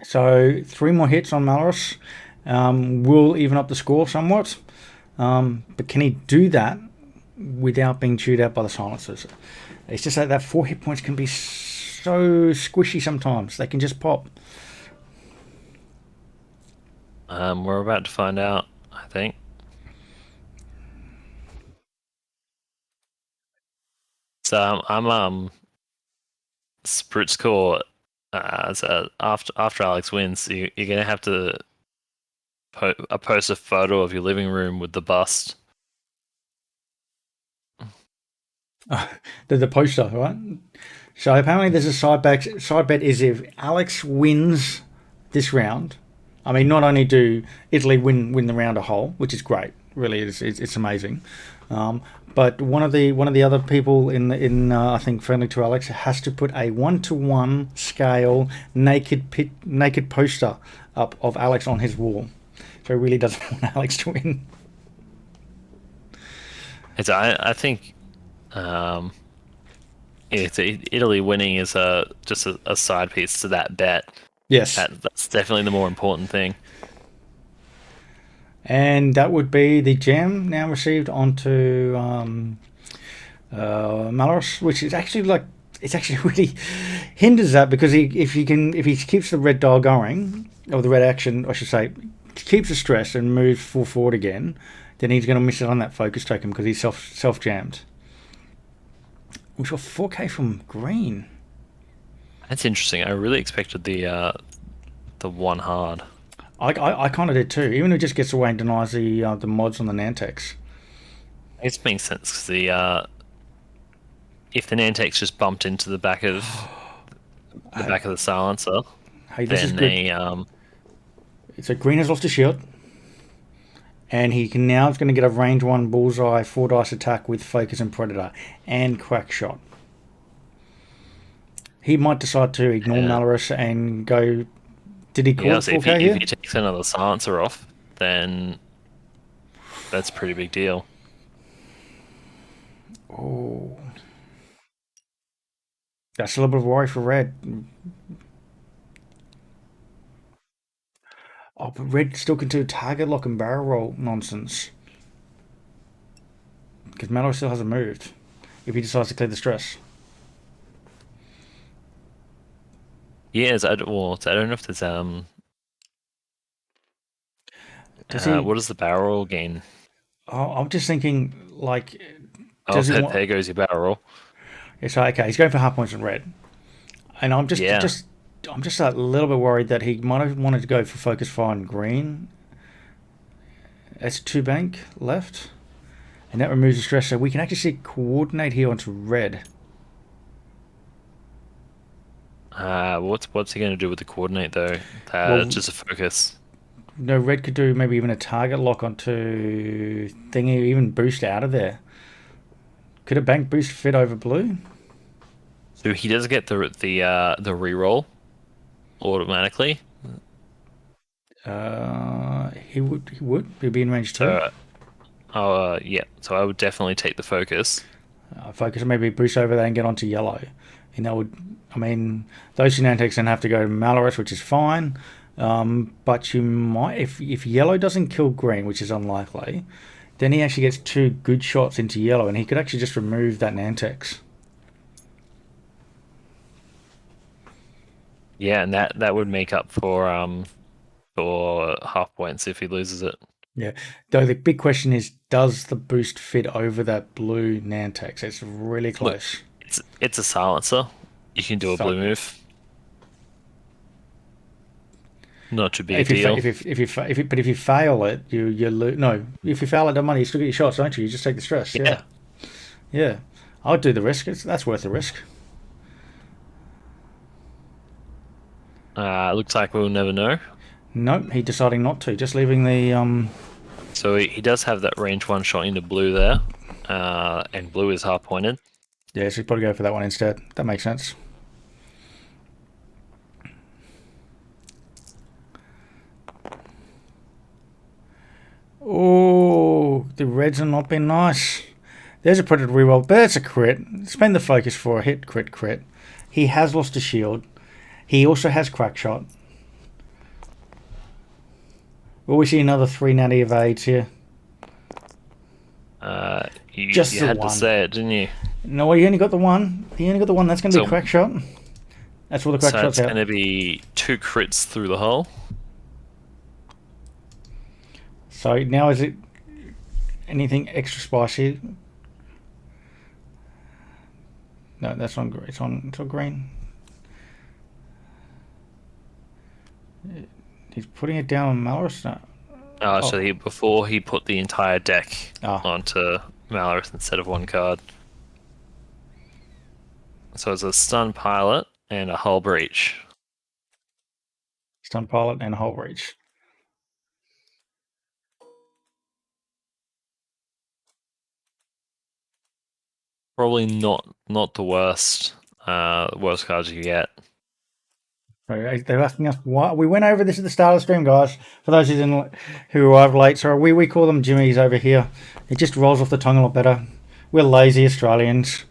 So 3 more hits on Malorus will even up the score somewhat. But can he do that without being chewed out by the silencers? It's just that 4 hit points can be so squishy sometimes. They can just pop. We're about to find out, I think. So I'm Sprut's core. So after Alex wins, you're gonna have to post a photo of your living room with the bust. The poster, right? So apparently there's a side bet is if Alex wins this round. I mean, not only do Italy win the round a whole, which is great, really, it's amazing. But one of the other people in I think friendly to Alex has to put a 1-to-1 scale naked poster up of Alex on his wall. So he really doesn't want Alex to win. I think Italy winning is just a side piece to that bet. Yes. That's definitely the more important thing. And that would be the gem now received onto Malorus, which is actually really hinders that because if he keeps the red dial going, or the red action, I should say, keeps the stress and moves full forward again, then he's going to miss it on that focus token because he's self jammed. We've got 4K from green. That's interesting. I really expected the one hard. I kind of did too. Even if it just gets away and denies the mods on the Nantex. It makes sense because if the Nantex just bumped into the back of the silencer, hey, this then is good. So green has lost a shield, and he can now is going to get a range 1 bullseye 4 dice attack with focus and predator and crack shot. He might decide to ignore Malorus and go. Did he call it 4K here? If he takes another silencer off, then that's a pretty big deal. Oh, that's a little bit of worry for red. Oh, but red still can do target lock and barrel roll nonsense. Because Malorus still hasn't moved. If he decides to clear the stress. Yeah, I don't know if there's what does the barrel roll gain? Oh, I'm just thinking like. There goes your barrel roll. It's okay. He's going for half points in red, and I'm just a little bit worried that he might have wanted to go for focus fire in green. That's 2 bank left, and that removes the stress. So we can actually see coordinate here onto red. What's he going to do with the coordinate though? Just a focus. No, red could do maybe even a target lock onto thingy, even boost out of there. Could a bank boost fit over blue? So he does get the reroll automatically. He would. He'd be in range 2. Yeah. So I would definitely take the focus. Focus maybe boost over there and get onto yellow. And that would, I mean, those Nantex then have to go to Malorus, which is fine. But you might, if yellow doesn't kill green, which is unlikely, then he actually gets 2 good shots into yellow, and he could actually just remove that Nantex. Yeah, and that would make up for half points if he loses it. Yeah. Though the big question is, does the boost fit over that blue Nantex? It's really close. Look, it's a silencer. You can do a blue move. Not too big a deal. But if you fail it, you lose. No, if you fail it, the money you still get your shots, don't you? You just take the stress. Yeah. I would do the risk. That's worth the risk. Looks like we'll never know. Nope, he deciding not to. Just leaving the So he does have that range 1 shot into blue there, and blue is half pointed. Yeah, so he'd probably go for that one instead. That makes sense. Oh, the reds have not been nice. There's a Predator reroll, but that's a crit. Spend the focus for a hit, crit. He has lost a shield. He also has crack shot. Will we see another 3 natty evades here? You Just the had one. to say it, didn't you? No, he only got the one. That's going to be So- crack shot. That's all the crack So shots it's out. going to be 2 crits through the hole. So now is it anything extra spicy? No, that's on. It's on green. He's putting it down on Malorus now. So before he put the entire deck Ah. onto Malorus instead of 1 card. So it's a stun pilot and a hull breach. Stun pilot and hull breach. Probably not the worst cards you get. So they're asking us why we went over this at the start of the stream, guys. For those who arrived late, so we call them jimmies over here. It just rolls off the tongue a lot better. We're lazy Australians,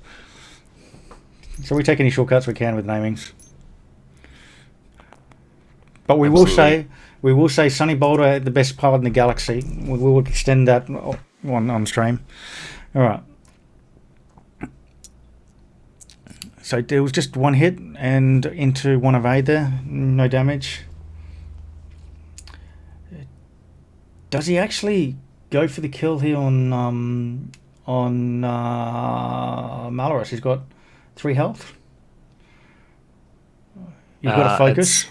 so we take any shortcuts we can with namings. But we will say Sunny Boulder, the best pilot in the galaxy. We will extend that on stream. All right. So there was just 1 hit and into 1 evade there, no damage. Does he actually go for the kill here on Malorus? He's got 3 health. You've got to focus.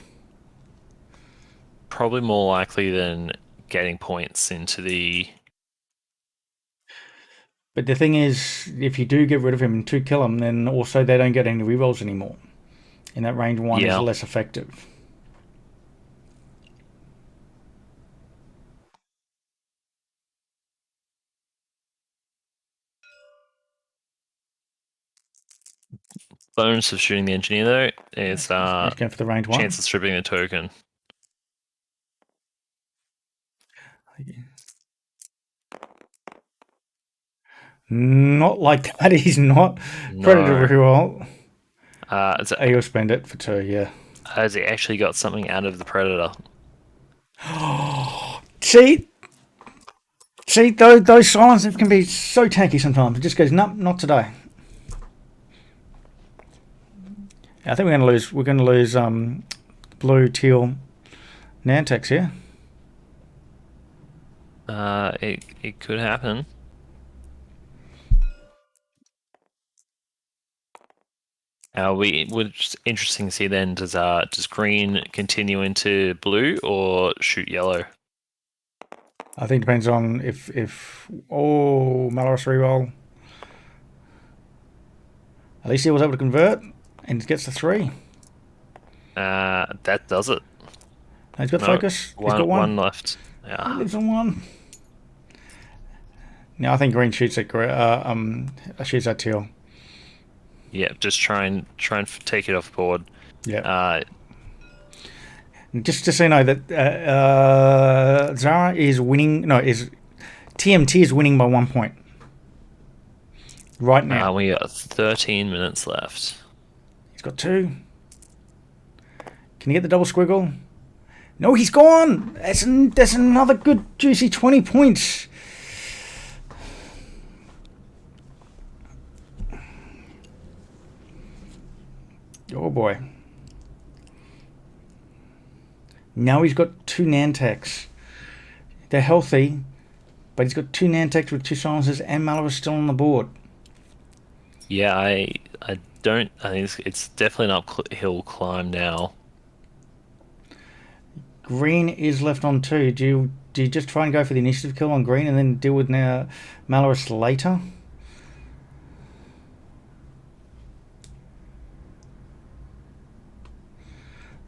Probably more likely than getting points into the. But the thing is, if you do get rid of him and 2 kill him, then also they don't get any rerolls anymore. And that range 1 is less effective. Bonus of shooting the engineer though is He's going for the range 1. chance of stripping the token. Not like that. He's not. No. Predator reroll. He'll spend it for 2, yeah. Has he actually got something out of the Predator? See, those silences can be so tanky sometimes. It just goes, nope, not today. I think we're going to lose blue, teal, Nantex here. It could happen. It's interesting to see then. Does green continue into blue or shoot yellow? I think it depends on if Malorus reroll. At least he was able to convert and gets the 3. That does it. He's got focus. He's got 1. 1 left. Yeah. He lives on 1. Now I think green shoots at teal. Yeah, just try and take it off board. Yeah. Just to say no that Zara is winning. No, TMT is winning by 1 point right now. We got 13 minutes left. He's got 2. Can he get the double squiggle? No, he's gone. That's another good juicy 20 points. Oh boy. Now he's got 2 Nantex. They're healthy, but he's got 2 Nantex with 2 silencers and Malorus still on the board. Yeah, I think it's definitely an uphill climb now. Green is left on 2. Do you just try and go for the initiative kill on green and then deal with Malorus later?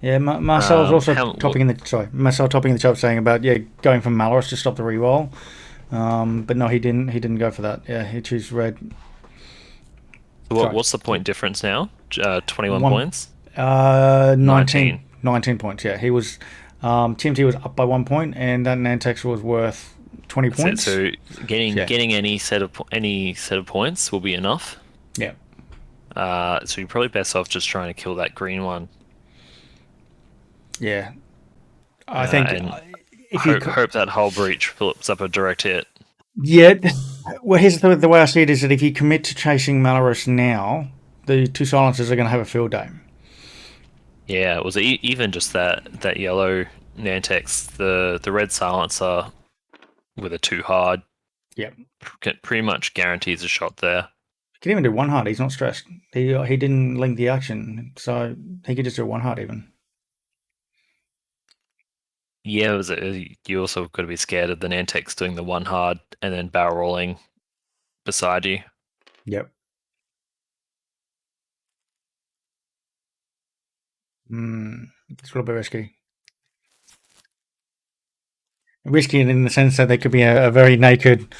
Yeah, Marcel's also topping in the chat saying about going for Malorus to stop the reroll, but no, he didn't go for that. Yeah, he chose red. What's the point difference now? 21 points. 19 points. Yeah, he was TMT was up by 1 point, and that Nantex was worth 20 That's it. points. So getting Yeah. getting any set of points will be enough. Yeah. So you're probably best off just trying to kill that green one. Yeah. I think and if you hope that hull breach flips up a direct hit. yeah, well, here's the way I see it is that if you commit to chasing Malorus now, the two silencers are going to have a field day. Yeah, it was even just that yellow Nantex, the red silencer with a 2 hard. Yep. Pretty much guarantees a shot there. He can even do one hard. He's not stressed. He didn't link the action, so he could just do one hard even. Yeah, you also got to be scared of the Nantex doing the 1 hard and then barrel rolling beside you. Yep. It's a little bit risky. Risky in the sense that there could be a very naked,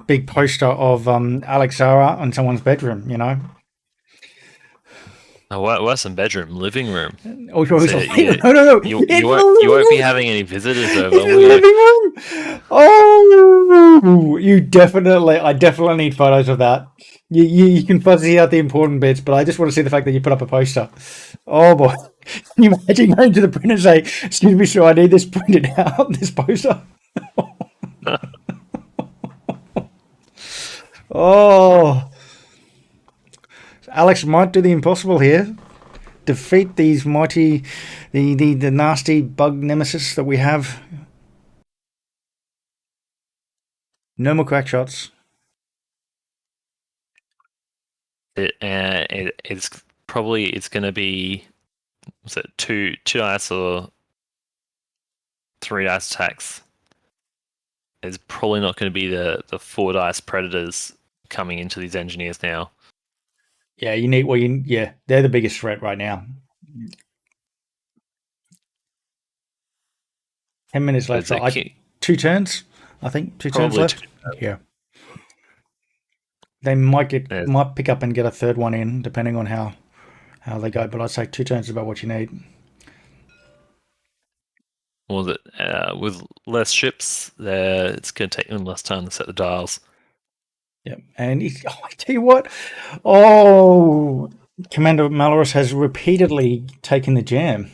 big poster of Alexandro in someone's bedroom, you know? Oh, worse than bedroom, living room. Oh, So, no. You won't be having any visitors over. It's in the living room. Oh, I definitely need photos of that. You can fuzzy out the important bits, but I just want to see the fact that you put up a poster. Oh boy. Can you imagine going to the printer and say, excuse me, sir, I need this printed out, this poster? Oh. Alex might do the impossible here. Defeat these mighty, the nasty bug nemesis that we have. No more crack shots. It's going to be, was it two dice or 3 dice attacks? It's probably not going to be the 4 dice predators coming into these engineers now. Yeah, they're the biggest threat right now. 10 minutes left. So 2 turns, I think. 2 turns left. Yeah. They might pick up and get a third one in, depending on how they go. But I'd say 2 turns is about what you need. Well, with less ships, it's going to take them less time to set the dials. Yeah, and I tell you what, Commander Malorus has repeatedly taken the jam.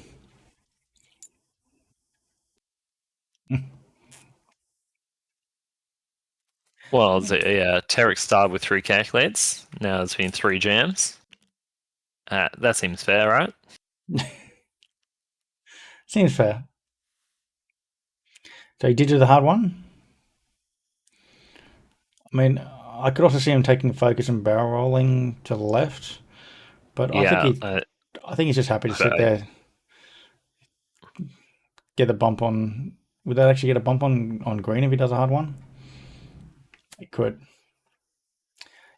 Well, Tarek started with 3 calculates. Now there's been 3 jams. That seems fair, right? Seems fair. So he did do the hard one. I mean, I could also see him taking focus and barrel rolling to the left, but I think he's just happy to sit there, get a bump on. Would that actually get a bump on green if he does a hard one? It could.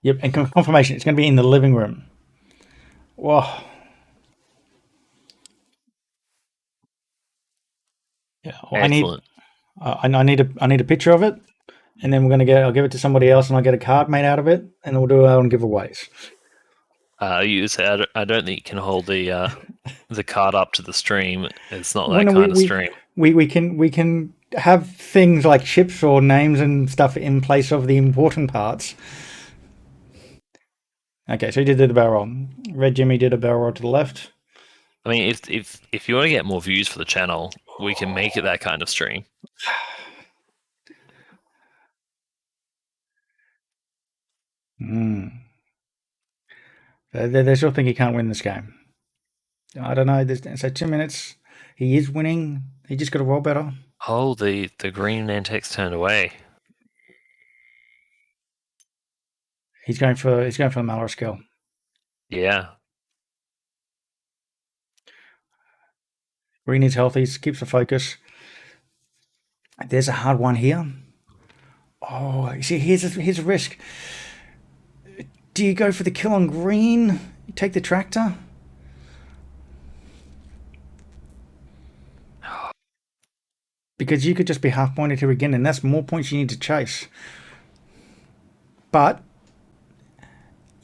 Yep, and confirmation, it's going to be in the living room. Whoa. Yeah, well, excellent. I need a picture of it, and then I'll give it to somebody else, and I'll get a card made out of it, and we'll do our own giveaways. You say I don't think you can hold the card up to the stream. It's not that kind of stream. We can have things like chips or names and stuff in place of the important parts. Okay, so he did the barrel roll. Red Jimmy did a barrel roll to the left. I mean, if you want to get more views for the channel, we can make it that kind of stream. They still think he can't win this game. I don't know. So 2 minutes. He is winning. He just got to roll better. Oh, the green Nantex turned away. He's going for the Malorus skill. Yeah. Green is healthy. Keeps the focus. There's a hard one here. Oh, you see, here's a risk. Do you go for the kill on green? You take the tractor? Because you could just be half pointed here again, and that's more points you need to chase. But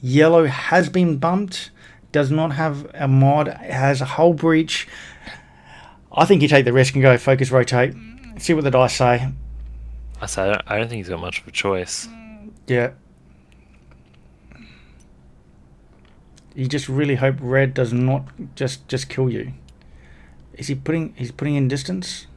yellow has been bumped, does not have a mod, has a hull breach. I think you take the risk and go focus, rotate, see what the dice say. I say I don't think he's got much of a choice. Yeah. You just really hope red does not just kill you. Is he putting? He's putting in distance.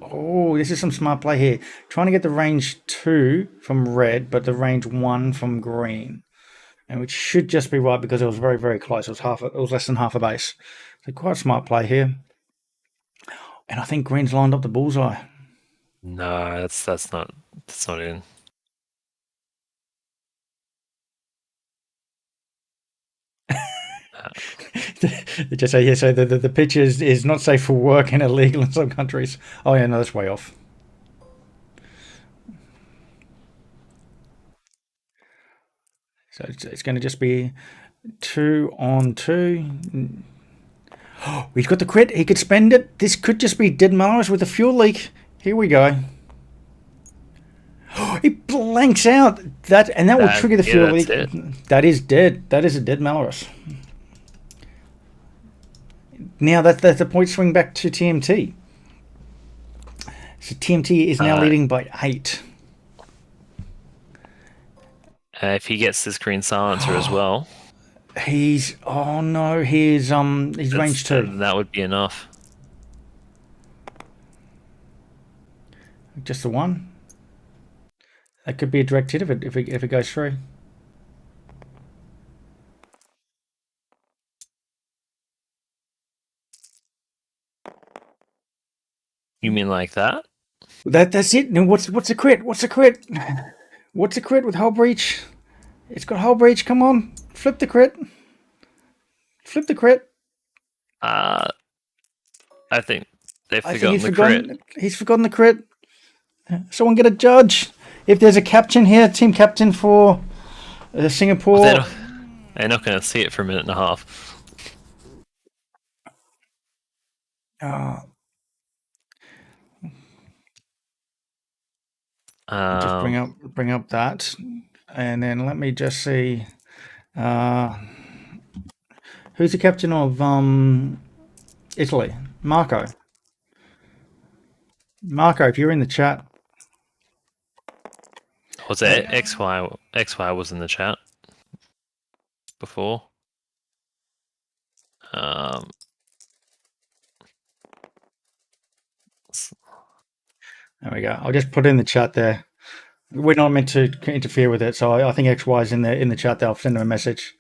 Oh, this is some smart play here. Trying to get the range 2 from red, but the range 1 from green, and which should just be right because it was very, very close. It was less than half a base. So quite smart play here. And I think green's lined up the bullseye. No, that's not in. Just say, yeah, so the pitch is not safe for work and illegal in some countries. Oh yeah, no, that's way off. So it's going to just be 2 on 2. Oh, he's got the crit. He could spend it. This could just be dead Mallows with a fuel leak. Here we go. He blanks out that, and that will trigger the fuel leak. That is dead. That is a dead Mallows. Now that's a point swing back to TMT. So TMT is now leading by 8. If he gets this green silencer as well, he's he's range 2. That would be enough. Just the one. That could be a direct hit if it goes through. You mean like that? That's it. Now what's a crit? What's a crit? What's a crit with hull breach? It's got hull breach. Come on, flip the crit. Flip the crit. I think they've forgotten the crit. He's forgotten the crit. Someone get a judge. If there's a captain here, team captain for Singapore. They're not going to see it for a minute and a half. Just bring up that, and then let me just see. Who's the captain of Italy? Marco. Marco, if you're in the chat. Was it XY? XY was in the chat before. There we go. I'll just put it in the chat there. We're not meant to interfere with it, so I think XY's in the chat there. I'll send him a message.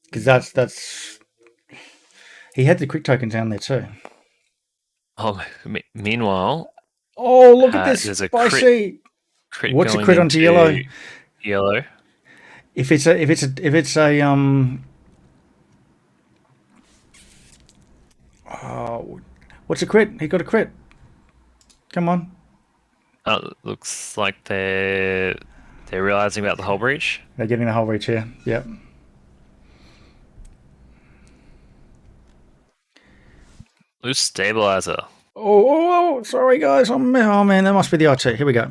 Because that's he had the quick tokens down there too. Oh, meanwhile. Oh, look at this! There's a spicy. Crit What's a crit onto yellow? Yellow. If it's a what's a crit? He got a crit. Come on. Looks like they're realizing about the hull breach. They're getting the hull breach here. Yep. Loose stabilizer. Oh, sorry guys. Oh man, that must be the IT. Here we go.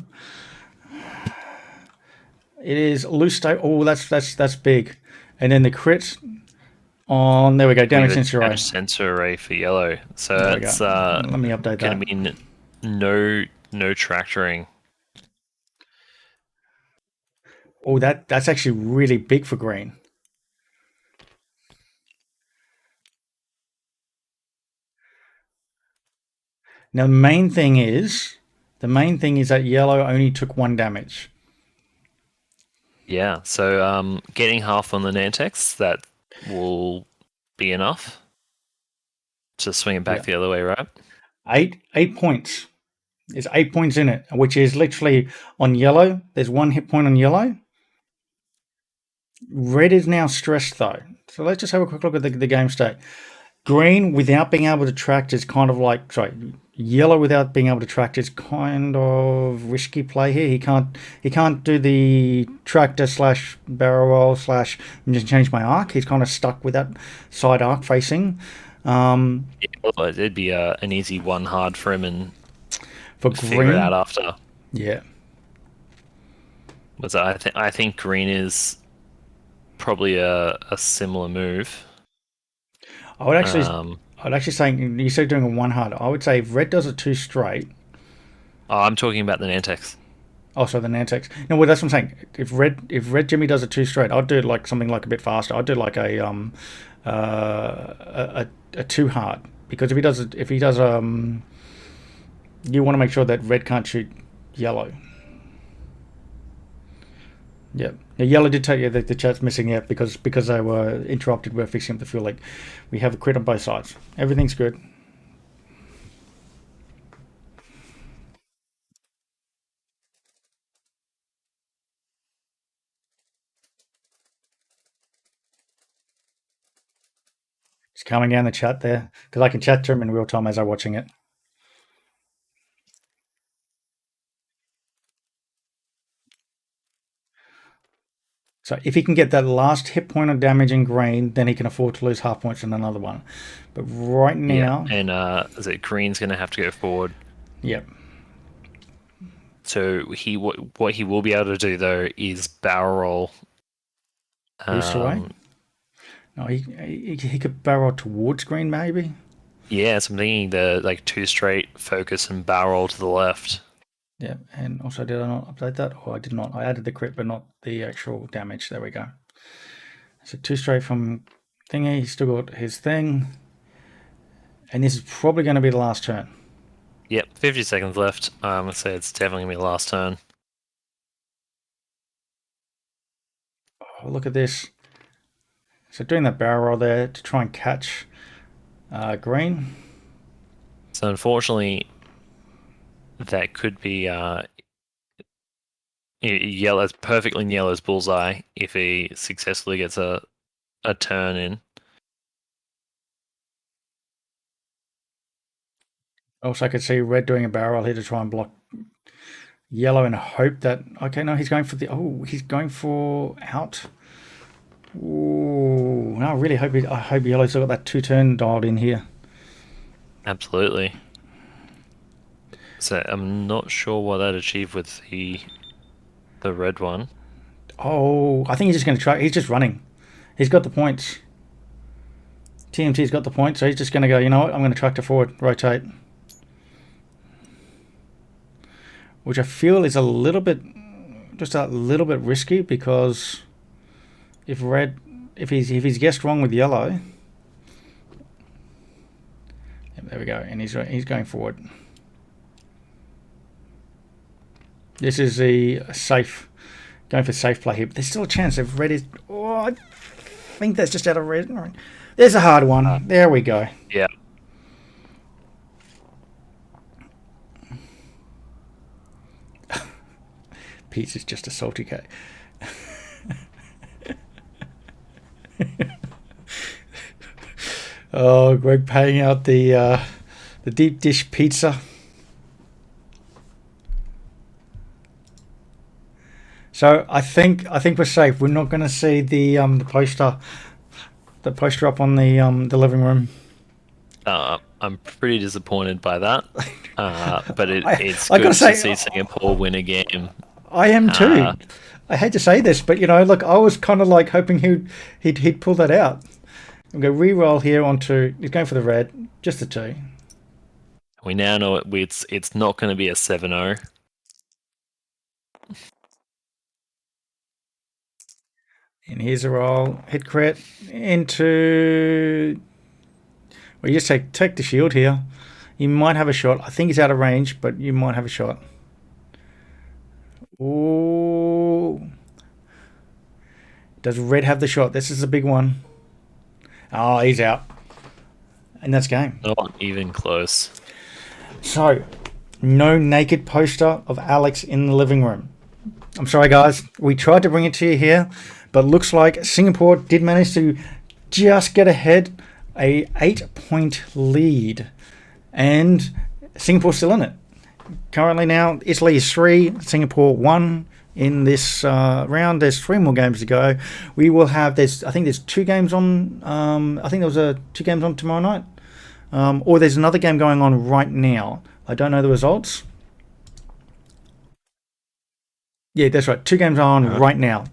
It is loose state. Oh, that's big. And then the crit on. There we go. Damage sensor array. Damage sensor array for yellow. So that's let me update that. Going to be no tractoring. Oh, that's actually really big for green. Now the main thing is that yellow only took 1 damage. Yeah, so getting half on the Nantex, that will be enough to swing it back the other way, right? 8 points. There's 8 points in it, which is literally on yellow. There's 1 hit point on yellow. Red is now stressed though. So let's just have a quick look at the game state. Green without being able to tract is kind of like, yellow without being able to tract is kind of risky play here. He can't do the tractor / barrel roll / just change my arc. He's kind of stuck with that side arc facing. It'd be an easy one hard for him and for figure green, it out after. Yeah. I think green is probably a similar move. I would I'd actually say you said doing a 1 hard. I would say if red does it 2 straight. Oh, I'm talking about the Nantex. Oh, so the Nantex. No, well, that's what I'm saying. If red Jimmy does it 2 straight, I'd do it like something like a bit faster. I'd do like a 2 hard, because if he does you want to make sure that red can't shoot yellow. Yep. Yeah, yellow did tell you that the chat's missing, yeah, because they were interrupted. We're fixing up the fuel leak. We have a crit on both sides. Everything's good. It's coming down the chat there, because I can chat to him in real time as I'm watching it. So if he can get that last hit point of damage in green, then he can afford to lose half points in another one. But right now... Yeah, and is it green's going to have to go forward? Yep. So what he will be able to do, though, is barrel roll. Boost away? No, he could barrel towards green, maybe? Yeah, so I'm thinking the 2 straight focus and barrel to the left. Yeah, and also did I not update that? Oh, I did not. I added the crit, but not the actual damage. There we go. So 2 straight from thingy. He's still got his thing. And this is probably going to be the last turn. Yep, 50 seconds left. Let's say it's definitely going to be the last turn. Oh, look at this. So doing that barrel roll there to try and catch green. So unfortunately, that could be yellow's perfectly in yellow's bullseye if he successfully gets a turn in. Also, I could see red doing a barrel here to try and block yellow and hope that... Okay, no, he's going for the... Oh, he's going for out. Ooh, no, I really hope I hope yellow's got that 2-turn dialed in here. Absolutely. So I'm not sure what that achieved with the red one. Oh, I think he's just going to try. He's just running. He's got the points. TMT's got the points, so he's just going to go, you know what, I'm going to tractor forward, rotate. Which I feel is just a little bit risky, because if he's guessed wrong with yellow, there we go, and he's going forward. This is the safe, going for safe play here. But there's still a chance if red is... Oh, I think that's just out of red. There's a hard one. There we go. Yeah. Pete's is just a salty cat. Oh, Greg paying out the deep dish pizza. So I think we're safe. We're not going to see the poster up on the living room. I'm pretty disappointed by that. But it's I good gotta say, to see Singapore win a game. I am too. I hate to say this, but look, I was kind of like hoping he'd pull that out. I'm going to re-roll here onto... He's going for the red, just the 2. We now know it's not going to be a 7-0. And here's a roll. Hit crit into... Well, you just take the shield here. You might have a shot. I think he's out of range, but you might have a shot. Ooh. Does red have the shot? This is a big one. Oh, he's out. And that's game. Not even close. So, no naked poster of Alex in the living room. I'm sorry, guys. We tried to bring it to you here, but looks like Singapore did manage to just get ahead, a 8-point lead. And Singapore's still in it. Currently now, Italy is 3, Singapore 1 in this round. There's 3 more games to go. We will have, I think there's 2 games on, I think there was 2 games on tomorrow night. Or there's another game going on right now. I don't know the results. Yeah, that's right. 2 games on right now.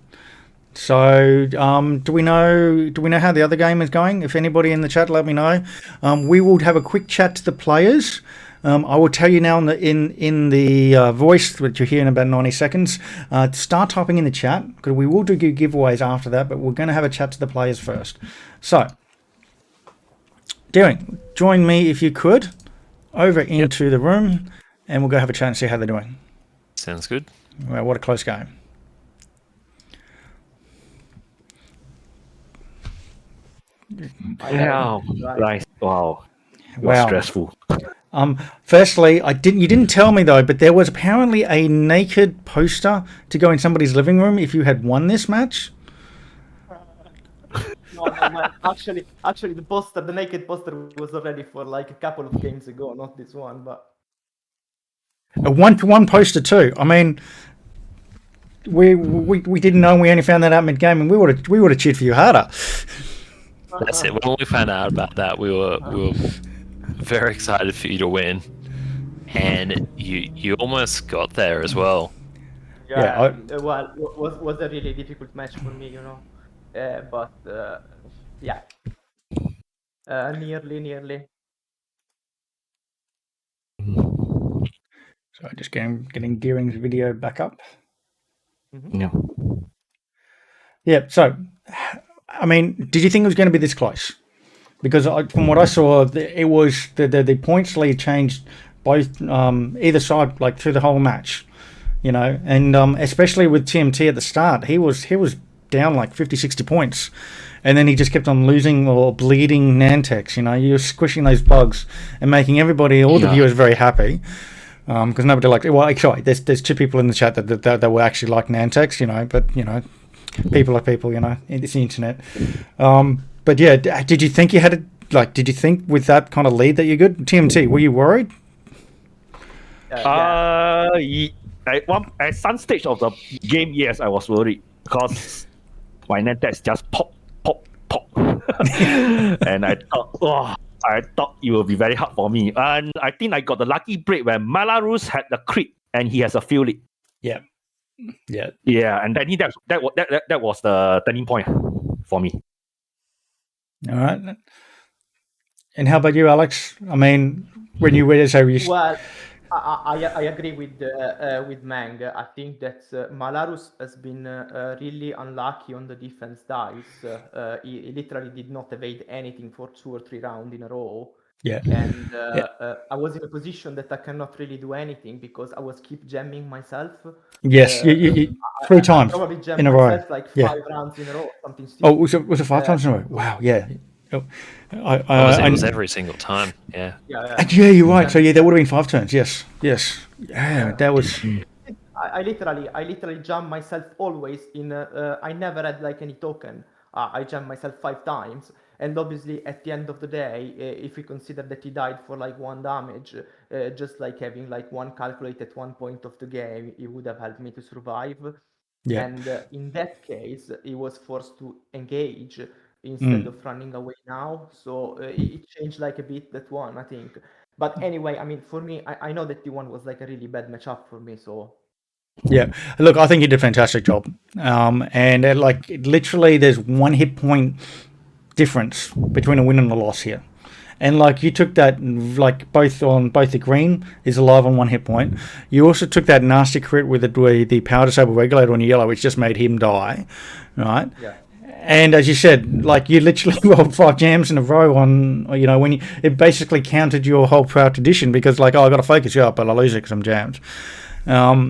So, do we know how the other game is going? If anybody in the chat, let me know. We will have a quick chat to the players. I will tell you now in the voice, which you'll hear in about 90 seconds. Start typing in the chat because we will do giveaways after that, but we're going to have a chat to the players first. So, Darren, join me if you could over into the room, and we'll go have a chat and see how they're doing. Sounds good. Well, what a close game. Yeah, nice. Wow. It was Wow. stressful. Firstly, you didn't tell me though, but there was apparently a naked poster to go in somebody's living room if you had won this match. No, man. Actually, the naked poster was already for like a couple of games ago, not this one, but. A 1-to-1 poster too. I mean, we didn't know. We only found that out mid game, and we would have cheered for you harder. That's it. When we found out about that, we were very excited for you to win, and you almost got there as well. Yeah, Well, was a really difficult match for me, you know, but yeah, nearly. So just getting Gearing's video back up. Yeah. Yeah. So, I mean, did you think it was going to be this close? Because from what I saw, it was the points lead changed both either side like through the whole match, you know, and especially with TMT at the start, he was down like 50-60 points, and then he just kept on losing or bleeding Nantex. You know, you're squishing those bugs and making everybody, all the viewers, very happy. Because nobody liked it. Well, sorry, there's two people in the chat that were actually like Nantex, you know, but you know, people are people, you know, it's the internet. But yeah, did you think you had it? Like, did you think with that kind of lead that you're good? TMT, were you worried? At some stage of the game, yes, I was worried because my Nantex just pop, and I thought it will be very hard for me. And I think I got the lucky break when Malarus had the crit and he has a field lead. Yeah. And then that was the turning point for me. All right. And how about you, Alex? I mean, when you were so well, I agree with Meng. I think that Malarus has been really unlucky on the defense dice. He literally did not evade anything for 2 or 3 rounds in a row. Yeah. And I was in a position that I cannot really do anything because I was keep jamming myself. Yes, you 3 times probably jammed in a row. myself like 5 rounds in a row, something stupid. Oh, was it 5 times in a row? Wow, yeah. It was every single time. Yeah. Yeah, you're right. So yeah, that would have been 5 turns. Yes. Yeah, that was. I literally jam myself always in. I never had like any token. I jammed myself 5 times, and obviously at the end of the day, if we consider that he died for like 1 damage, just like having like 1 calculate at 1 point of the game, it would have helped me to survive. Yeah. And in that case, he was forced to engage instead of running away now. So it changed like a bit that one, I think. But anyway, I mean, for me, I know that D1 was like a really bad matchup for me. So yeah, look, I think you did a fantastic job. And like literally, there's 1 hit point difference between a win and a loss here. And like you took that, like both the green is alive on 1 hit point. You also took that nasty crit with the power disable regulator on yellow, which just made him die, right? Yeah. And as you said, like you literally rolled 5 jams in a row on, you know, when it basically countered your whole proud tradition because like, oh, I got to focus you up, but I lose it because I'm jammed. Yeah,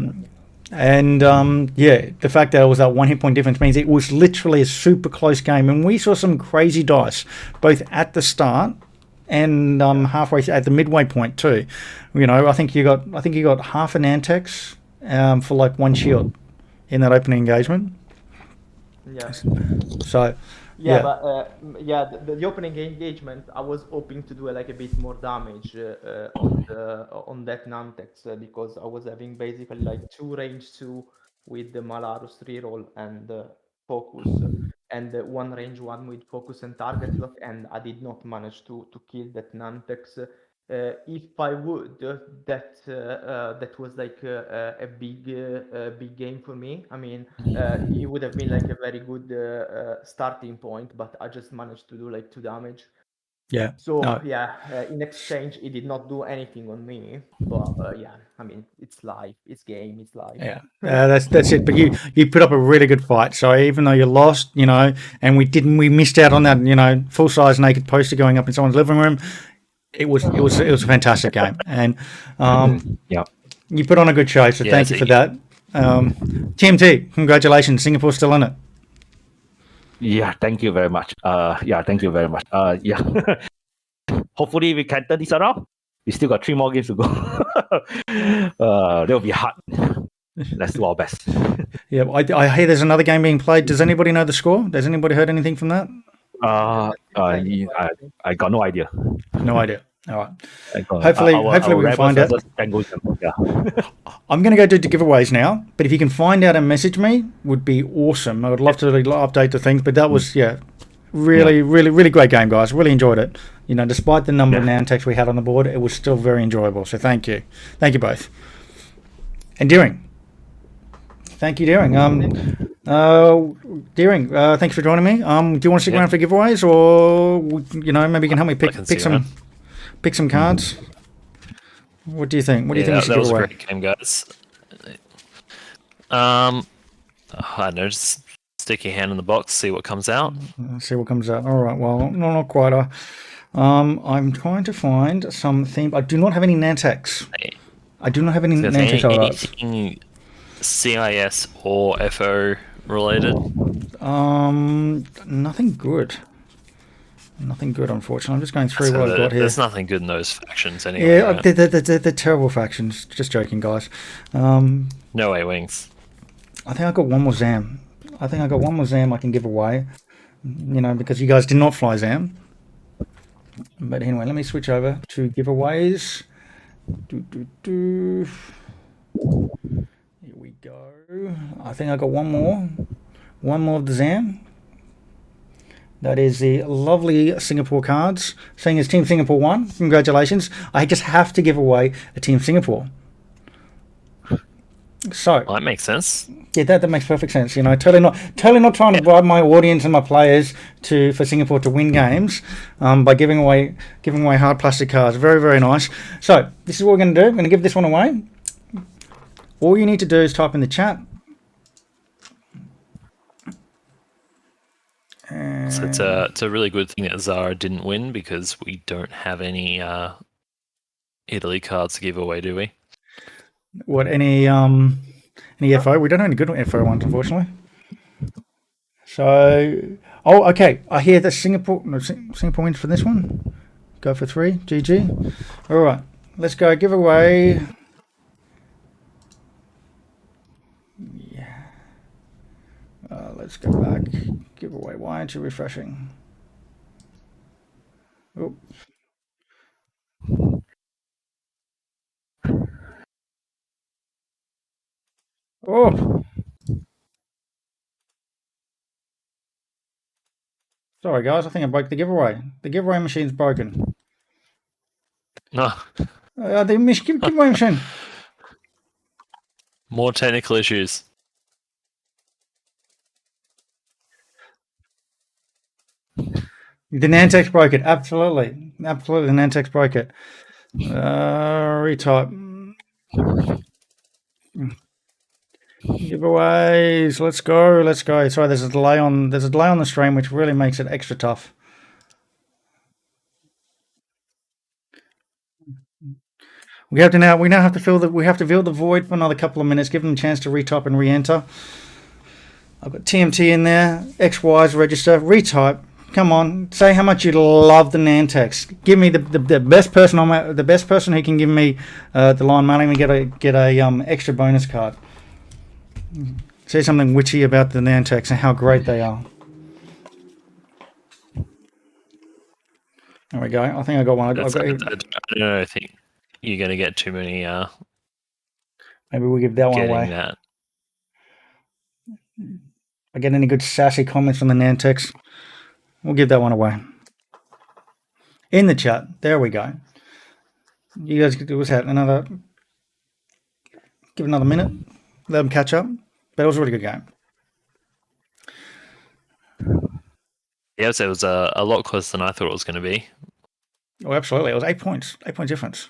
the fact that it was that 1 hit point difference means it was literally a super close game, and we saw some crazy dice both at the start and halfway at the midway point too. You know, I think you got half an Antex for like 1 shield in that opening engagement. Yeah. So yeah, but the opening engagement, I was hoping to do like a bit more damage on that Nantex because I was having basically like 2 range 2 with the Malarus reroll and focus, and 1 range 1 with focus and target lock, and I did not manage to kill that Nantex. if I would, that was like a big game for me. I mean, it would have been like a very good starting point, but I just managed to do like 2 damage. Yeah. So No. in exchange, it did not do anything on me. But yeah, I mean, it's life, it's game, it's life. Yeah, that's it. But you put up a really good fight. So even though you lost, and we missed out on that, full size naked poster going up in someone's living room. It was a fantastic game, and Yeah. you put on a good show. So thank you for that. TMT, congratulations, Singapore's still in it. Yeah, thank you very much. Thank you very much. Yeah. Hopefully we can turn this around. We still got 3 more games to go. That'll be hard. Let's do our best. Yeah, I hear there's another game being played. Does anybody know the score? Has anybody heard anything from that? I got no idea. No idea. All right. Hopefully we can find out. Yeah. I'm going to go do the giveaways now, but if you can find out and message me, would be awesome. I would love to update the things, but that was really great game, guys. Really enjoyed it. Despite the number of Nantex we had on the board, it was still very enjoyable. So thank you both. And Deering. Thank you, Deering. Deering, thanks for joining me. Do you want to stick around for giveaways, or maybe you can help me pick some cards? What do you think? What do you think we should that give was away? a great game, guys. I don't know, just stick your hand in the box, see what comes out. See what comes out. All right. Well, no, not quite. I'm trying to find some theme. I do not have any Nantex. I do not have any Nantex arts. Anything CIS or FO related? Nothing good. Nothing good, unfortunately. I'm just going through what I've got here. There's nothing good in those factions anyway. Yeah, right? they're terrible factions. Just joking, guys. No way, Wings. I think I got one more Zam. I can give away. Because you guys did not fly Zam. But anyway, let me switch over to giveaways. Here we go. I think I got one more. One more of the Zam. That is the lovely Singapore cards. Saying as Team Singapore won. Congratulations. I just have to give away a Team Singapore. So Well, that makes sense. yeah, that makes perfect sense. Totally not trying to bribe my audience and my players for Singapore to win games by giving away hard plastic cards. Very, very nice. So this is what we're going to do. I'm going to give this one away. All you need to do is type in the chat. So it's a really good thing that Zara didn't win, because we don't have any Italy cards to give away, do we? What, any FO? We don't have any good FO ones, unfortunately. So, okay. I hear that Singapore wins for this one. Go for 3. GG. All right. Let's go giveaway. Yeah. Let's go back. Giveaway. Why aren't you refreshing? Oh. Oh. Sorry, guys. I think I broke the giveaway. The giveaway machine's broken. No, The giveaway machine. more technical issues. The Nantex broke it. Absolutely. The Nantex broke it. Retype. Giveaways. Let's go. Sorry, there's a delay on the stream, which really makes it extra tough. We now have to fill the void for another couple of minutes. Give them a chance to retype and re-enter. I've got TMT in there. XY's register. Retype. Come on, say how much you love the Nantex. Give me the best person the best person who can give me the line money and get a extra bonus card. Say something witchy about the Nantex and how great they are. There we go. I think I got one. I don't think you're going to get too many. Maybe we'll give that one away. That. I get any good sassy comments from the Nantex? We'll give that one away. In the chat. There we go. You guys could do what's that? Give it another minute. Let them catch up. But it was a really good game. Yes, it was a lot closer than I thought it was going to be. Oh, absolutely. It was 8 points. 8 point difference.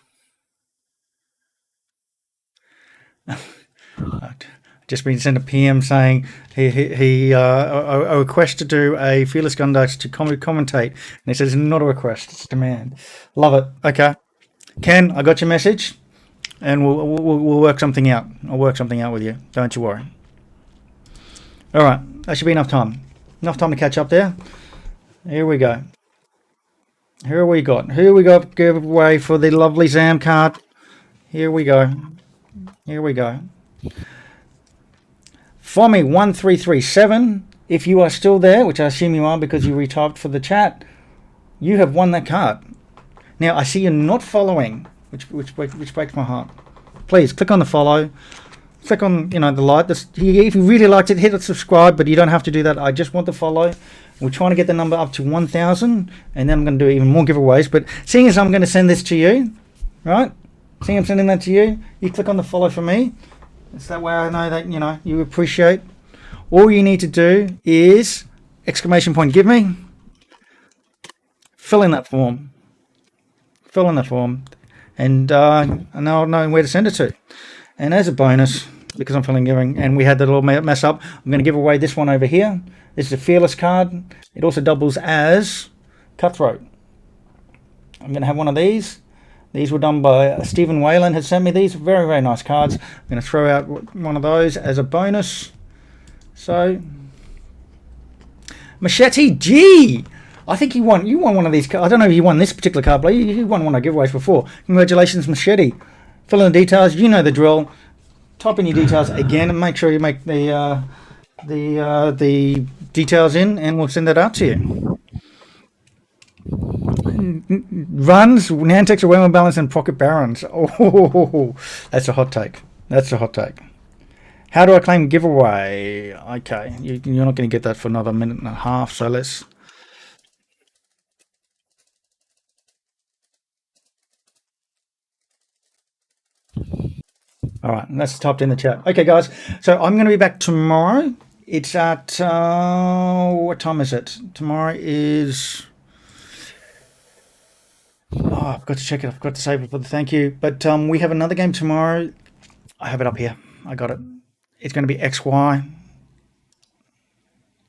Just been sent a PM saying a request to do a Fearless Gunducks to commentate. And he says, not a request, it's a demand. Love it. Okay. Ken, I got your message. And we'll work something out. I'll work something out with you. Don't you worry. All right. That should be enough time. Enough time to catch up there. Here we go. Here we got giveaway for the lovely Zam card. Here we go. Fommy1337, if you are still there, which I assume you are because you retyped for the chat, you have won that card. Now I see you're not following, which breaks my heart. Please click on the follow. Click on the like. If you really liked it, hit the subscribe, but you don't have to do that. I just want the follow. We're trying to get the number up to 1,000, and then I'm going to do even more giveaways. But seeing as I'm going to send this to you, right? Seeing I'm sending that to you, you click on the follow for me. It's that way I know that you appreciate. All you need to do is !give me. Fill in that form. And I'll know where to send it to. And as a bonus, because I'm feeling giving, and we had that little mess up, I'm going to give away this one over here. This is a Fearless card. It also doubles as Cutthroat. I'm going to have one of these. These were done by Stephen Whalen, had sent me these. Very, very nice cards. I'm going to throw out one of those as a bonus. So, Machete G! I think you won one of these cards. I don't know if you won this particular card, but you won one of giveaways before. Congratulations, Machete. Fill in the details. You know the drill. Type in your details again and make sure you make the details in, and we'll send that out to you. Runs, Nantex, Away Balance, and Pocket Barons. Oh, that's a hot take. How do I claim giveaway? Okay, you're not going to get that for another minute and a half, so let's... All right, that's typed in the chat. Okay, guys, so I'm going to be back tomorrow. It's at... what time is it? Tomorrow is... Oh, I've got to check it. I've got to save it for the thank you. But we have another game tomorrow. I have it up here. I got it. It's going to be XY.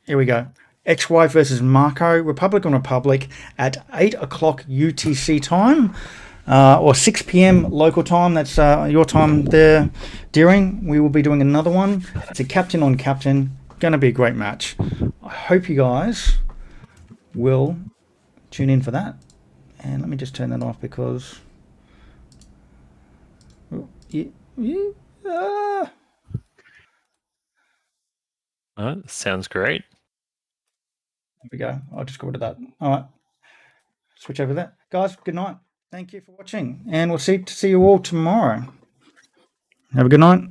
Here we go. XY versus Marco, Republic on Republic at 8 o'clock UTC time. Or 6 p.m. local time. That's your time there, Deering. We will be doing another one. It's a captain on captain. Going to be a great match. I hope you guys will tune in for that. And let me just turn that off because... Sounds great. There we go. I'll just go rid of that. All right. Switch over that. Guys, good night. Thank you for watching. And we'll see you all tomorrow. Have a good night.